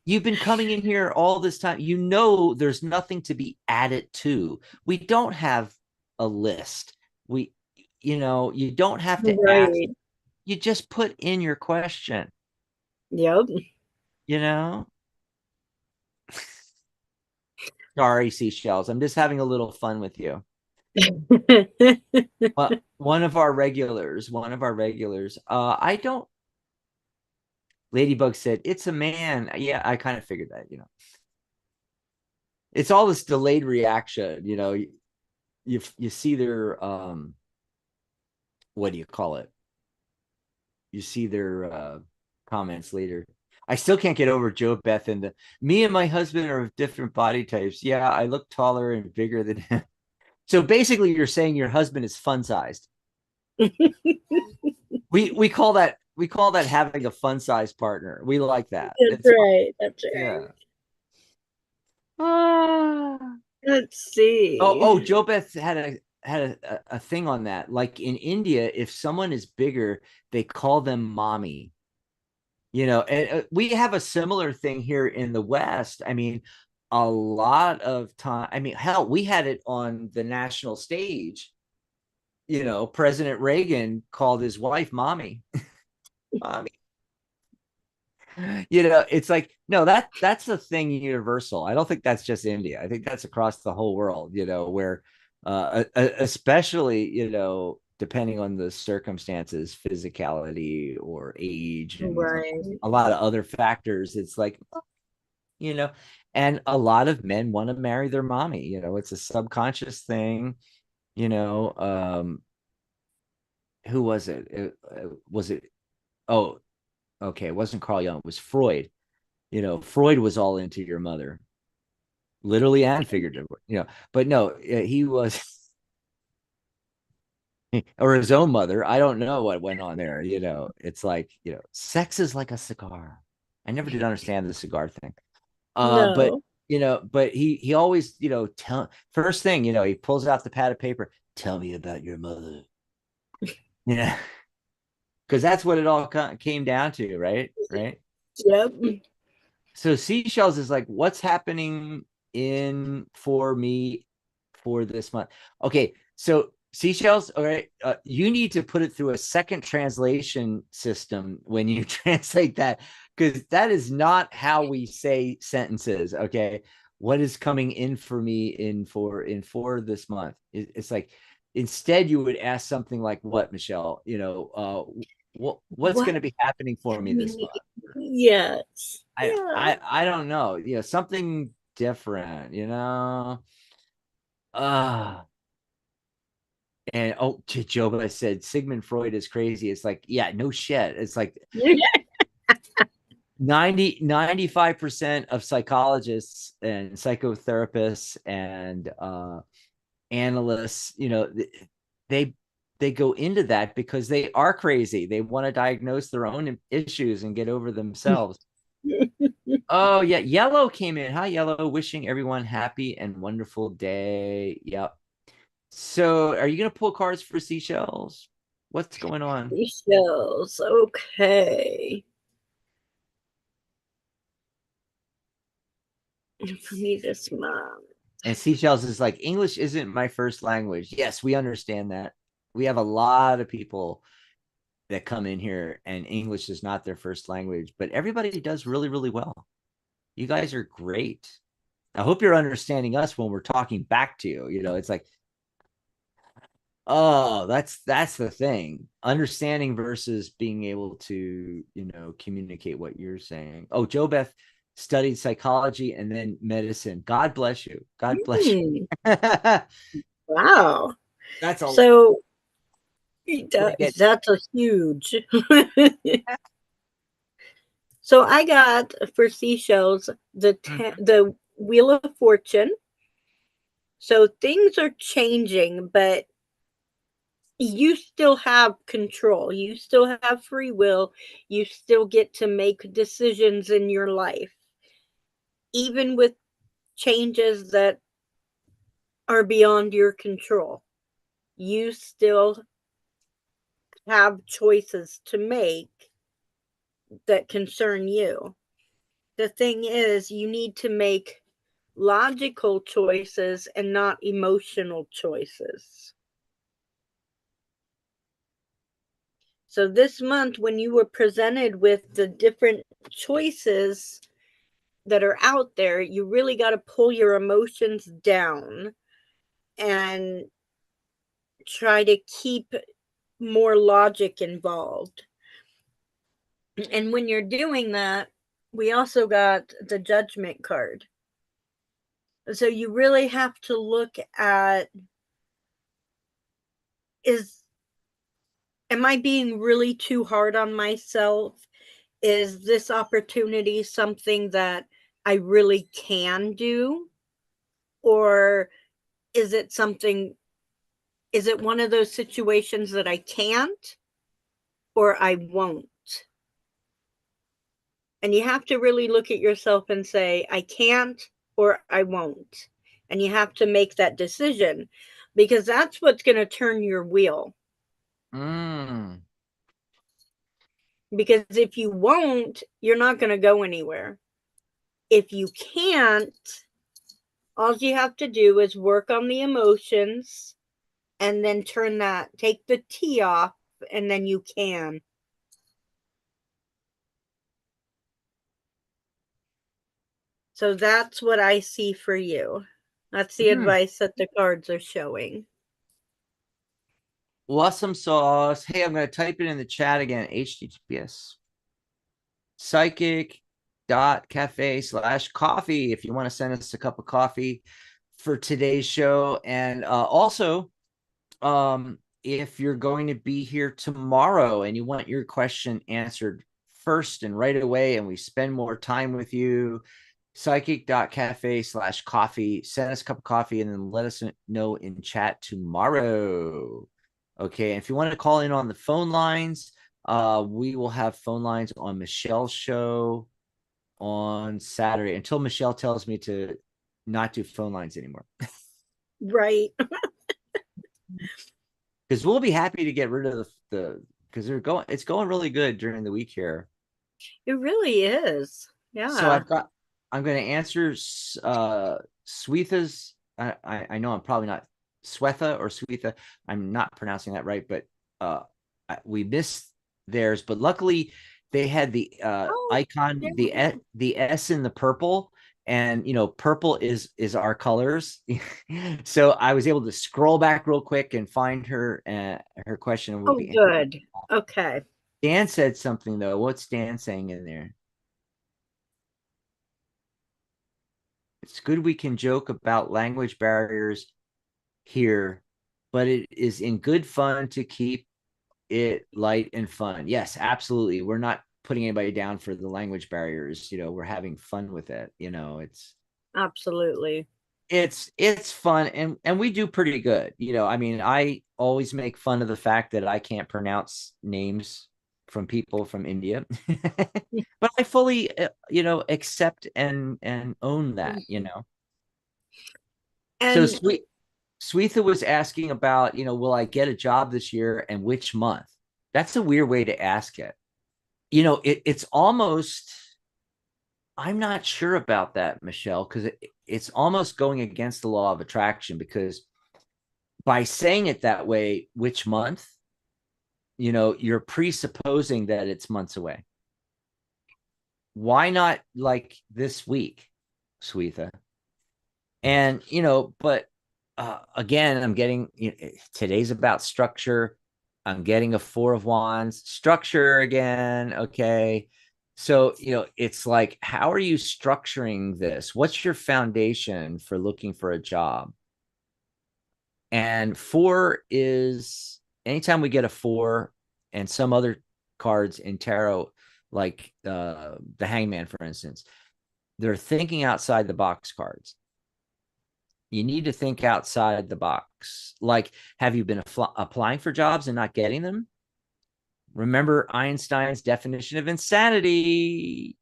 You've been coming in here all this time. You know there's nothing to be added to. We don't have a list. We, you know, you don't have to ask. Right. You just put in your question. Yep. You know? Sorry, Seashells. I'm just having a little fun with you. One of our regulars. I don't. Ladybug said, it's a man. Yeah, I kind of figured that, you know. It's all this delayed reaction, you know. You see their what do you call it? You see their comments later. I still can't get over Joe Beth and the me and my husband are of different body types. Yeah, I look taller and bigger than him. So basically you're saying your husband is fun sized. We call that having a fun sized partner. We like that. That's It's right. That's right. yeah. Ah. Let's see. Joe Beth had a thing on that. Like in India, if someone is bigger, they call them mommy. You know, and we have a similar thing here in the West. I mean, a lot of time. I mean, hell, we had it on the national stage. You know, President Reagan called his wife mommy. Mommy. You know, it's like, no, that's the thing universal. I don't think that's just India. I think that's across the whole world, you know, where especially, you know, depending on the circumstances, physicality or age and Right. a lot of other factors, it's like, you know, and a lot of men want to marry their mommy, you know, it's a subconscious thing, you know. Who was it? Was it, oh, okay, it wasn't Carl Jung, it was Freud. You know, Freud was all into your mother, literally and figuratively, you know, but no, he was, or his own mother. I don't know what went on there. You know, it's like, you know, sex is like a cigar. I never did understand the cigar thing. But No. you know, but he always, you know, first thing, you know, he pulls out the pad of paper. Tell me about your mother. Yeah, because that's what it all came down to, right? Right. Yep. So Seashells is like, what's happening in for me for this month? Okay, so Seashells, all right, you need to put it through a second translation system when you translate that, because that is not how we say sentences. Okay, what is coming in for me in for this month? It's like, instead you would ask something like, what, Michelle? You know, what's going What? to be happening for me this month? Yes. Yeah. I don't know. You know, something different, you know. Uh and Joe, but I said Sigmund Freud is crazy. It's like, yeah, no shit. It's like 95% of psychologists and psychotherapists and analysts, you know, they they go into that because they are crazy. They want to diagnose their own issues and get over themselves. Oh yeah, Yellow came in. Hi, Yellow. Wishing everyone happy and wonderful day. Yep. So, are you gonna pull cards for Seashells? What's going on? Seashells. Okay. For me this month. And Seashells is like, English isn't my first language. Yes, we understand that. We have a lot of people that come in here and English is not their first language, but everybody does really, really well. You guys are great. I hope you're understanding us when we're talking back to you. You know, it's like, oh, that's the thing. Understanding versus being able to, communicate what you're saying. Oh, Joe Beth studied psychology and then medicine. God bless you. God bless Hmm. you. Wow. That's a So way to get. that's a huge. So I got for seashells the Wheel of Fortune. So things are changing, but you still have control. You still have free will. You still get to make decisions in your life, even with changes that are beyond your control. You still have choices to make that concern you. The thing is, you need to make logical choices and not emotional choices. So this month, when you were presented with the different choices that are out there, you really got to pull your emotions down and try to keep more logic involved. And when you're doing that, we also got the Judgment card. So you really have to look at, is am I being really too hard on myself? Is this opportunity something that I really can do? Or is it something, is it one of those situations that I can't or I won't? And you have to really look at yourself and say, I can't or I won't. And you have to make that decision because that's what's going to turn your wheel. Mm. Because if you won't, you're not going to go anywhere. If you can't, all you have to do is work on the emotions and then take the T off, and then you can. So that's what I see for you. That's the Mm. advice that the cards are showing. Awesome sauce. Hey, I'm going to type it in the chat again. HTTPS psychic.cafe/coffee if you want to send us a cup of coffee for today's show. And also, if you're going to be here tomorrow and you want your question answered first and right away, and we spend more time with you, psychic.cafe/coffee, send us a cup of coffee and then let us know in chat tomorrow. Okay. And if you want to call in on the phone lines, we will have phone lines on Michelle's show on Saturday until Michelle tells me to not do phone lines anymore. Right. Because we'll be happy to get rid of the because it's going really good during the week here. It really is. So Yeah. I'm going to answer Swetha's. I know I'm probably not Swetha or Swetha. I'm not pronouncing that right, but we missed theirs. But luckily, they had the Oh, icon, the S in the purple, and purple is our colors. So I was able to scroll back real quick and find her question, and we'll oh, be. good. Okay. Dan said something though. What's Dan saying in there? It's good we can joke about language barriers here, but it is in good fun to keep it light and fun. Yes, absolutely. We're not putting anybody down for the language barriers. We're having fun with it. Absolutely. It's fun, and we do pretty good. I mean, I always make fun of the fact that I can't pronounce names from people from India. But I fully accept and own that. So And sweet. Swetha was asking about, will I get a job this year and which month? That's a weird way to ask it. It's almost, I'm not sure about that, Michelle, because it's almost going against the law of attraction, because by saying it that way, which month, you're presupposing that it's months away. Why not like this week, Swetha? And, but again, I'm getting, today's about structure. I'm getting a 4 of Wands, structure again. Okay. So, it's like, how are you structuring this? What's your foundation for looking for a job? And 4 is, anytime we get a 4 and some other cards in tarot, like the Hangman, for instance, they're thinking outside the box cards. You need to think outside the box. Like, have you been applying for jobs and not getting them? Remember Einstein's definition of insanity: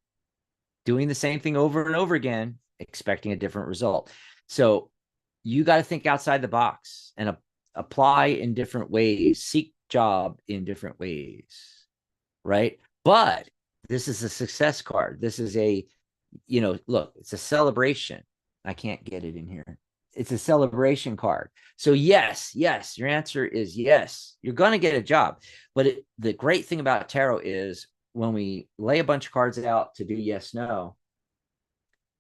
doing the same thing over and over again, expecting a different result. So you got to think outside the box and apply in different ways, seek job in different ways, right? But this is a success card. This is a, look, it's a celebration. I can't get it in here. It's a celebration card. So yes, your answer is yes. You're going to get a job. But the great thing about tarot is when we lay a bunch of cards out to do yes, no,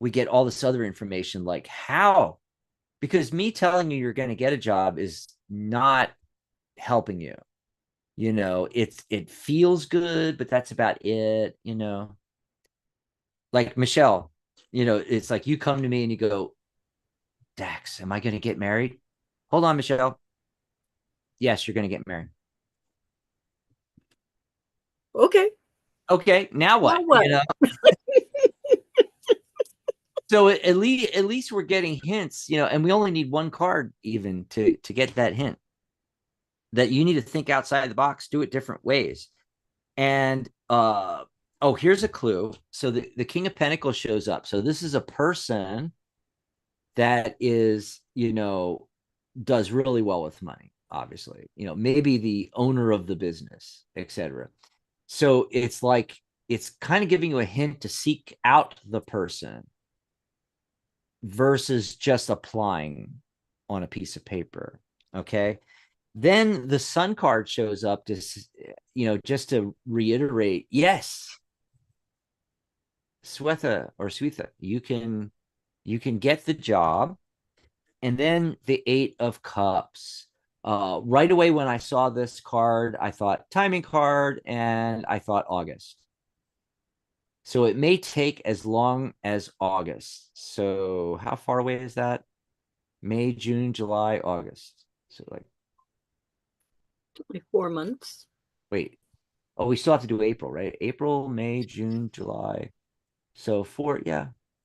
we get all this other information like how, because me telling you you're going to get a job is not helping you. It feels good, but that's about it. Like Michelle, it's like you come to me and you go, Dax, am I going to get married? Hold on, Michelle. Yes, you're going to get married. Okay. Okay, now Now what? what? So at least we're getting hints, and we only need one card even to get that hint that you need to think outside the box, do it different ways. And oh, here's a clue. So the King of Pentacles shows up. So this is a person that is, does really well with money, obviously, maybe the owner of the business, etc. So it's like, it's kind of giving you a hint to seek out the person versus just applying on a piece of paper. Okay. Then the Sun card shows up to, just to reiterate, yes, Swetha, you can get the job. And then the 8 of Cups. Right away when I saw this card, I thought timing card, and I thought August. So it may take as long as August. So how far away is that? May, June, July, August. So like, 4 months. wait. Oh, we still have to do April, right? April, May, June, July. So 4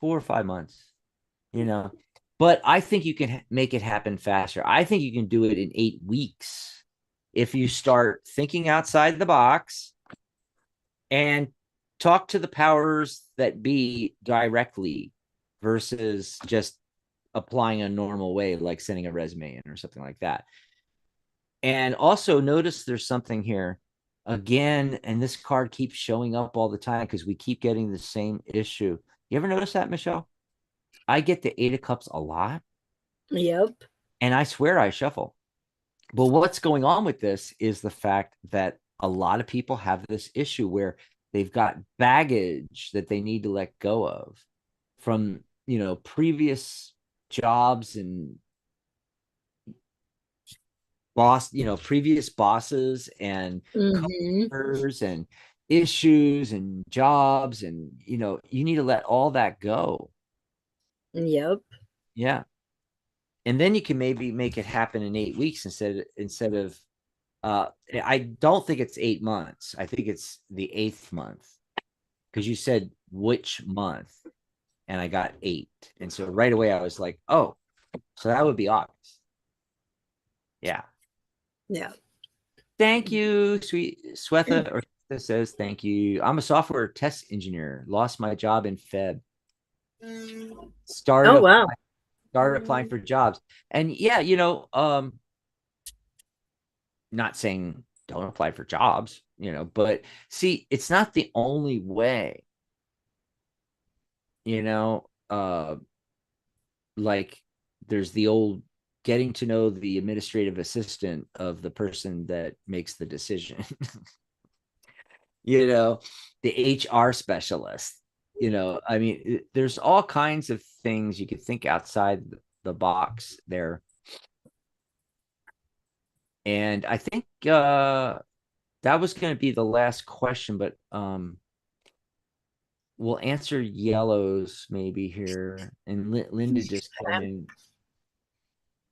or 5 months, you know. But I think you can make it happen faster. I think you can do it in 8 weeks if you start thinking outside the box and talk to the powers that be directly versus just applying a normal way, like sending a resume in or something like that. And also notice there's something here again, and this card keeps showing up all the time because we keep getting the same issue. You ever notice that, Michelle? I get the 8 of Cups a lot. Yep. And I swear I shuffle. But what's going on with this is the fact that a lot of people have this issue where they've got baggage that they need to let go of from, previous jobs and previous bosses and Mm-hmm. customers and issues and jobs. And, you need to let all that go. Yep. Yeah. And then you can maybe make it happen in 8 weeks instead of I don't think it's 8 months. I think it's the 8th month, because you said which month and I got 8. And so right away I was like, oh, so that would be August. Yeah. Yeah. Thank you, sweet Swetha, or this says thank you. I'm a software test engineer. Lost my job in Feb. Start Oh of wow. Start applying for jobs. And yeah, not saying don't apply for jobs, but see, it's not the only way, you know, like there's the old getting to know the administrative assistant of the person that makes the decision, you know, the HR specialist, I mean, there's all kinds of things you could think outside the box there. And I think that was going to be the last question, but we'll answer yellows maybe here. And Linda just came in.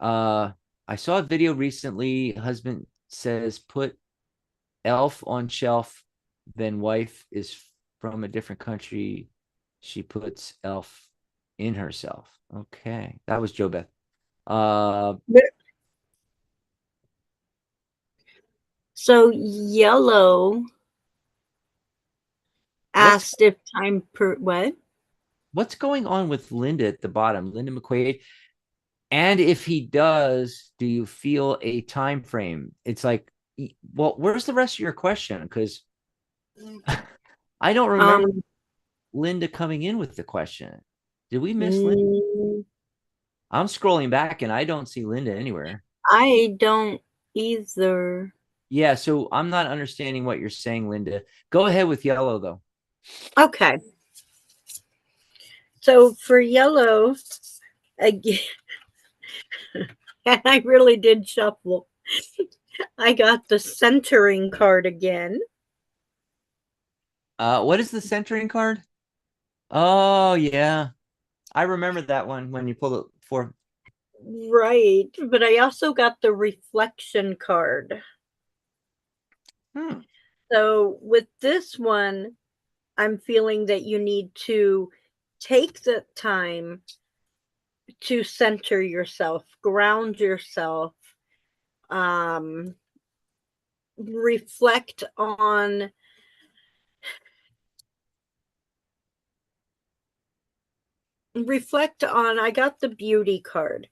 I saw a video recently. Husband says put elf on shelf, then wife is from a different country. She puts elf in herself. Okay, that was Joe Beth. So yellow what's asked if time per what? what's going on with Linda at the bottom? Linda McQuaid. And if he does, do you feel a time frame? It's like, well, where's the rest of your question? Because I don't remember Um, Linda coming in with the question. Did we miss Linda? mm, I'm scrolling back and I don't see Linda anywhere. I don't either. Yeah, so I'm not understanding what you're saying, Linda. Go ahead with yellow, though. Okay. So for yellow, again, and I really did shuffle. I got the centering card again. What is the centering card? Oh, yeah. I remember that one when you pulled it for. Right. But I also got the reflection card. Hmm. So with this one, I'm feeling that you need to take the time to center yourself, ground yourself, um, reflect on I got the beauty card.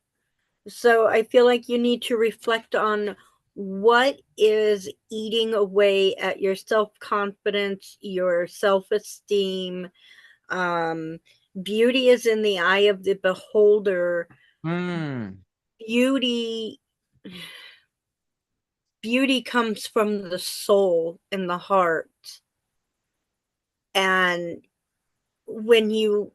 So I feel like you need to reflect on what is eating away at your self-confidence, your self-esteem. Um, Beauty is in the eye of the beholder. Hmm. Beauty beauty comes from the soul and the heart. And when you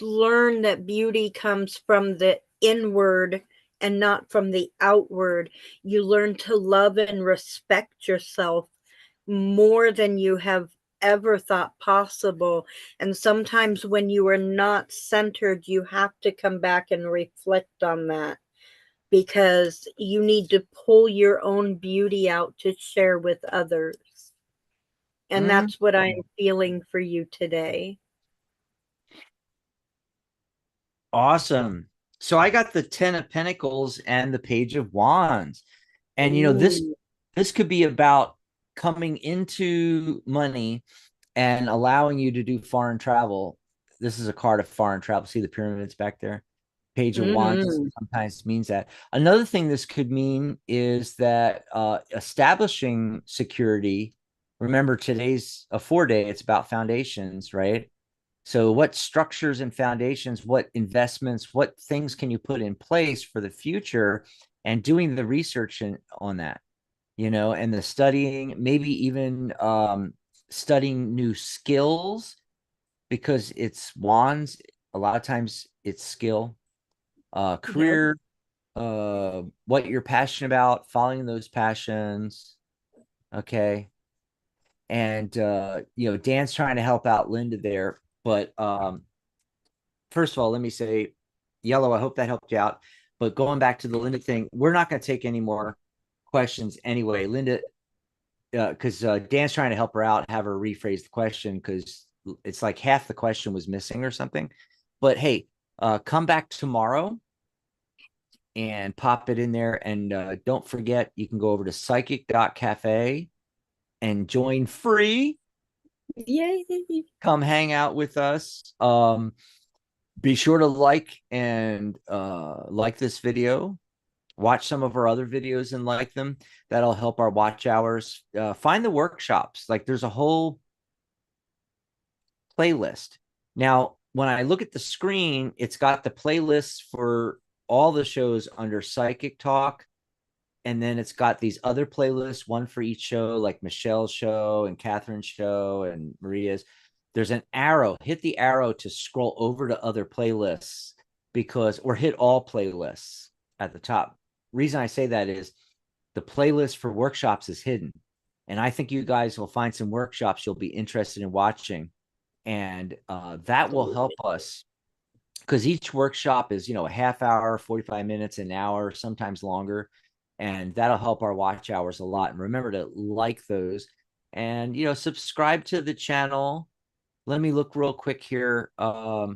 learn that beauty comes from the inward and not from the outward, you learn to love and respect yourself more than you have ever thought possible. And sometimes when you are not centered, you have to come back and reflect on that, because you need to pull your own beauty out to share with others. And Hmm. that's what I'm feeling for you today. Awesome. So I got the 10 of Pentacles and the Page of Wands. And Ooh. this could be about coming into money and allowing you to do foreign travel. This is a card of foreign travel. See the pyramids back there? Page of Wands Mm-hmm. sometimes means that. Another thing this could mean is that establishing security. Remember, today's a 4-day. It's about foundations, right? So, what structures and foundations, what investments, what things can you put in place for the future, and doing the research on that, and the studying, maybe even studying new skills, because it's wands. A lot of times it's skill, Yep. career, what you're passionate about, following those passions. Okay. And, Dan's trying to help out Linda there. But first of all, let me say, Yellow, I hope that helped you out. But going back to the Linda thing, we're not going to take any more questions anyway. Linda, because Dan's trying to help her out, have her rephrase the question, because it's like half the question was missing or something. But hey, come back tomorrow and pop it in there. And don't forget, you can go over to psychic.cafe and join free. Yay. Come hang out with us. Be sure to like this video. Watch some of our other videos and like them. That'll help our watch hours. Find the workshops. Like there's a whole playlist. Now, when I look at the screen, it's got the playlists for all the shows under Psychic Talk. And then it's got these other playlists, one for each show, like Michelle's show and Catherine's show and Maria's. There's an arrow. Hit the arrow to scroll over to other playlists or hit all playlists at the top. Reason I say that is the playlist for workshops is hidden. And I think you guys will find some workshops you'll be interested in watching. And that will help us because each workshop is, a half hour, 45 minutes, an hour, sometimes longer. And that'll help our watch hours a lot. And remember to like those and, subscribe to the channel. Let me look real quick here. Wow.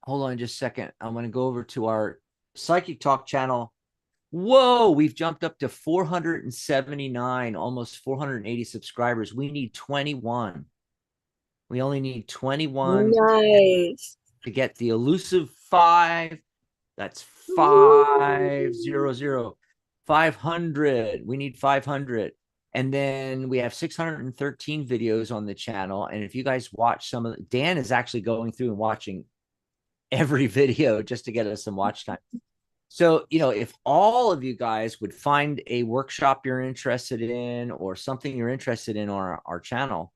Hold on just a second. I'm going to go over to our Psychic Talk channel. Whoa, we've jumped up to 479, almost 480 subscribers. We need 21. We only need 21 Nice. to get the elusive 5. That's 500. 500. We need 500. And then we have 613 videos on the channel. And if you guys watch Dan is actually going through and watching every video just to get us some watch time. So, if all of you guys would find a workshop you're interested in or something you're interested in on our channel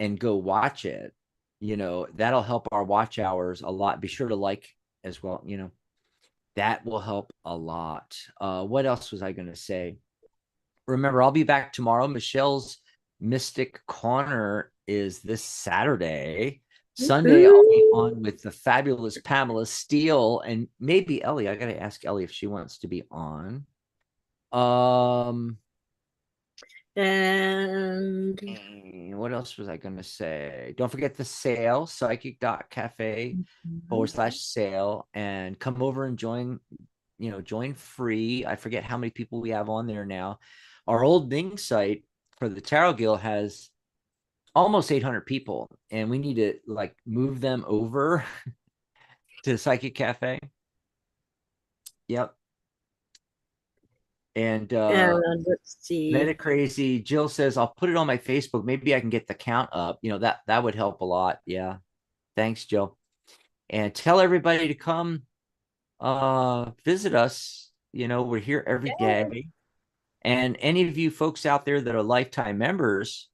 and go watch it, that'll help our watch hours a lot. Be sure to like as well, that will help a lot. What else was I going to say? Remember, I'll be back tomorrow. Michelle's Mystic Corner is this Saturday. Sunday, I'll be on with the fabulous Pamela Steele and maybe Ellie. I got to ask Ellie if she wants to be on. And what else was I going to say? Don't forget the sale, psychic.cafe/sale, and come over and join free. I forget how many people we have on there now. Our old Ning site for the Tarot Guild has almost 800 people, and we need to move them over to Psychic Cafe. Yep. And let's see. Meta Crazy Jill says, I'll put it on my Facebook. Maybe I can get the count up. That would help a lot. Yeah. Thanks, Jill. And tell everybody to come visit us. We're here every day. And any of you folks out there that are lifetime members,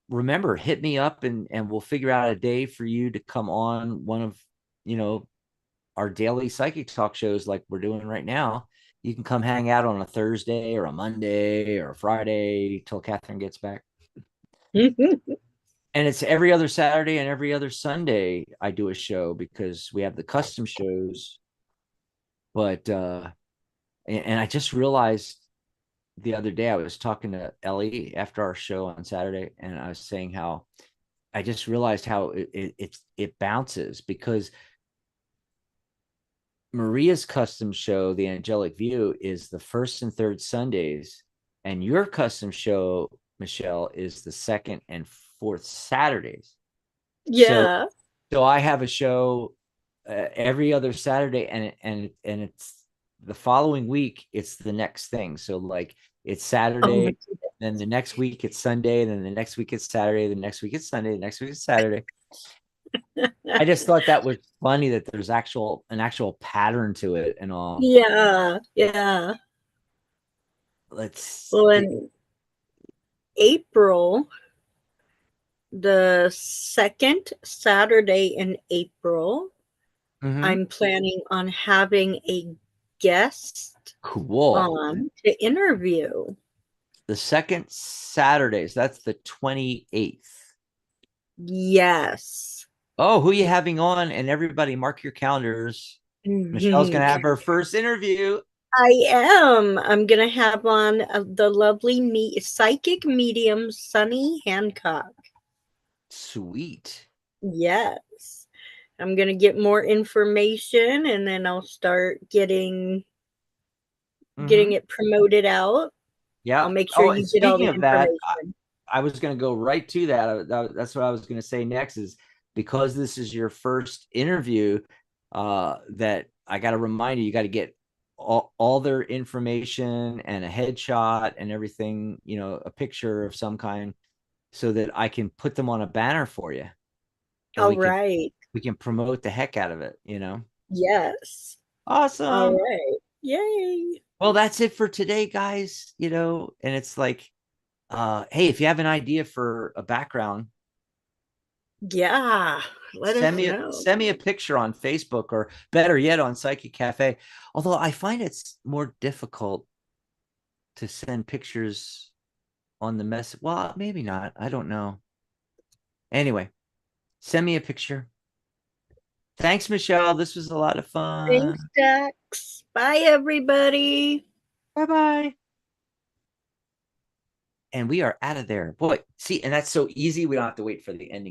remember, hit me up and we'll figure out a day for you to come on one of, our daily Psychic Talk shows like we're doing right now. You can come hang out on a Thursday or a Monday or a Friday till Catherine gets back. And it's every other Saturday and every other Sunday I do a show because we have the custom shows. But and I just realized the other day I was talking to Ellie after our show on Saturday, and I was saying how I just realized how it bounces because Maria's custom show, The Angelic View, is the first and third Sundays, and your custom show, Michelle, is the second and fourth Saturdays. Yeah. So I have a show every other Saturday, and it's the following week. It's the next thing. So it's Saturday, then the next week it's Sunday, then the next week it's Saturday, the next week it's Sunday, the next week it's Saturday. I just thought that was funny that there's an actual pattern to it and all. Yeah. In April, the second Saturday in April, I'm planning on having a guest on to interview. The second Saturdays, that's the 28th. Yes. Oh, who are you having on? And everybody mark your calendars. Michelle's going to have her first interview. I am. I'm going to have on the lovely psychic medium, Sunny Hancock. Sweet. Yes. I'm going to get more information and then I'll start getting it promoted out. Yeah. I'll make sure you get all the information. I was going to go right to that. That's what I was going to say next is because this is your first interview, that I got to remind you, you got to get all their information and a headshot and everything, a picture of some kind so that I can put them on a banner for you and All right. we can promote the heck out of it. Yes. All Awesome. right. Yay. Well, that's it for today, guys. And it's like, hey, if you have an idea for a background, Yeah. Let us know. send me a picture on Facebook or better yet on Psychic Cafe. Although I find it's more difficult to send pictures on the mess. Well, maybe not. I don't know. Anyway, send me a picture. Thanks, Michelle. This was a lot of fun. Thanks, Dax. Bye, everybody. Bye bye. And we are out of there. Boy, see, and that's so easy. We don't have to wait for the ending.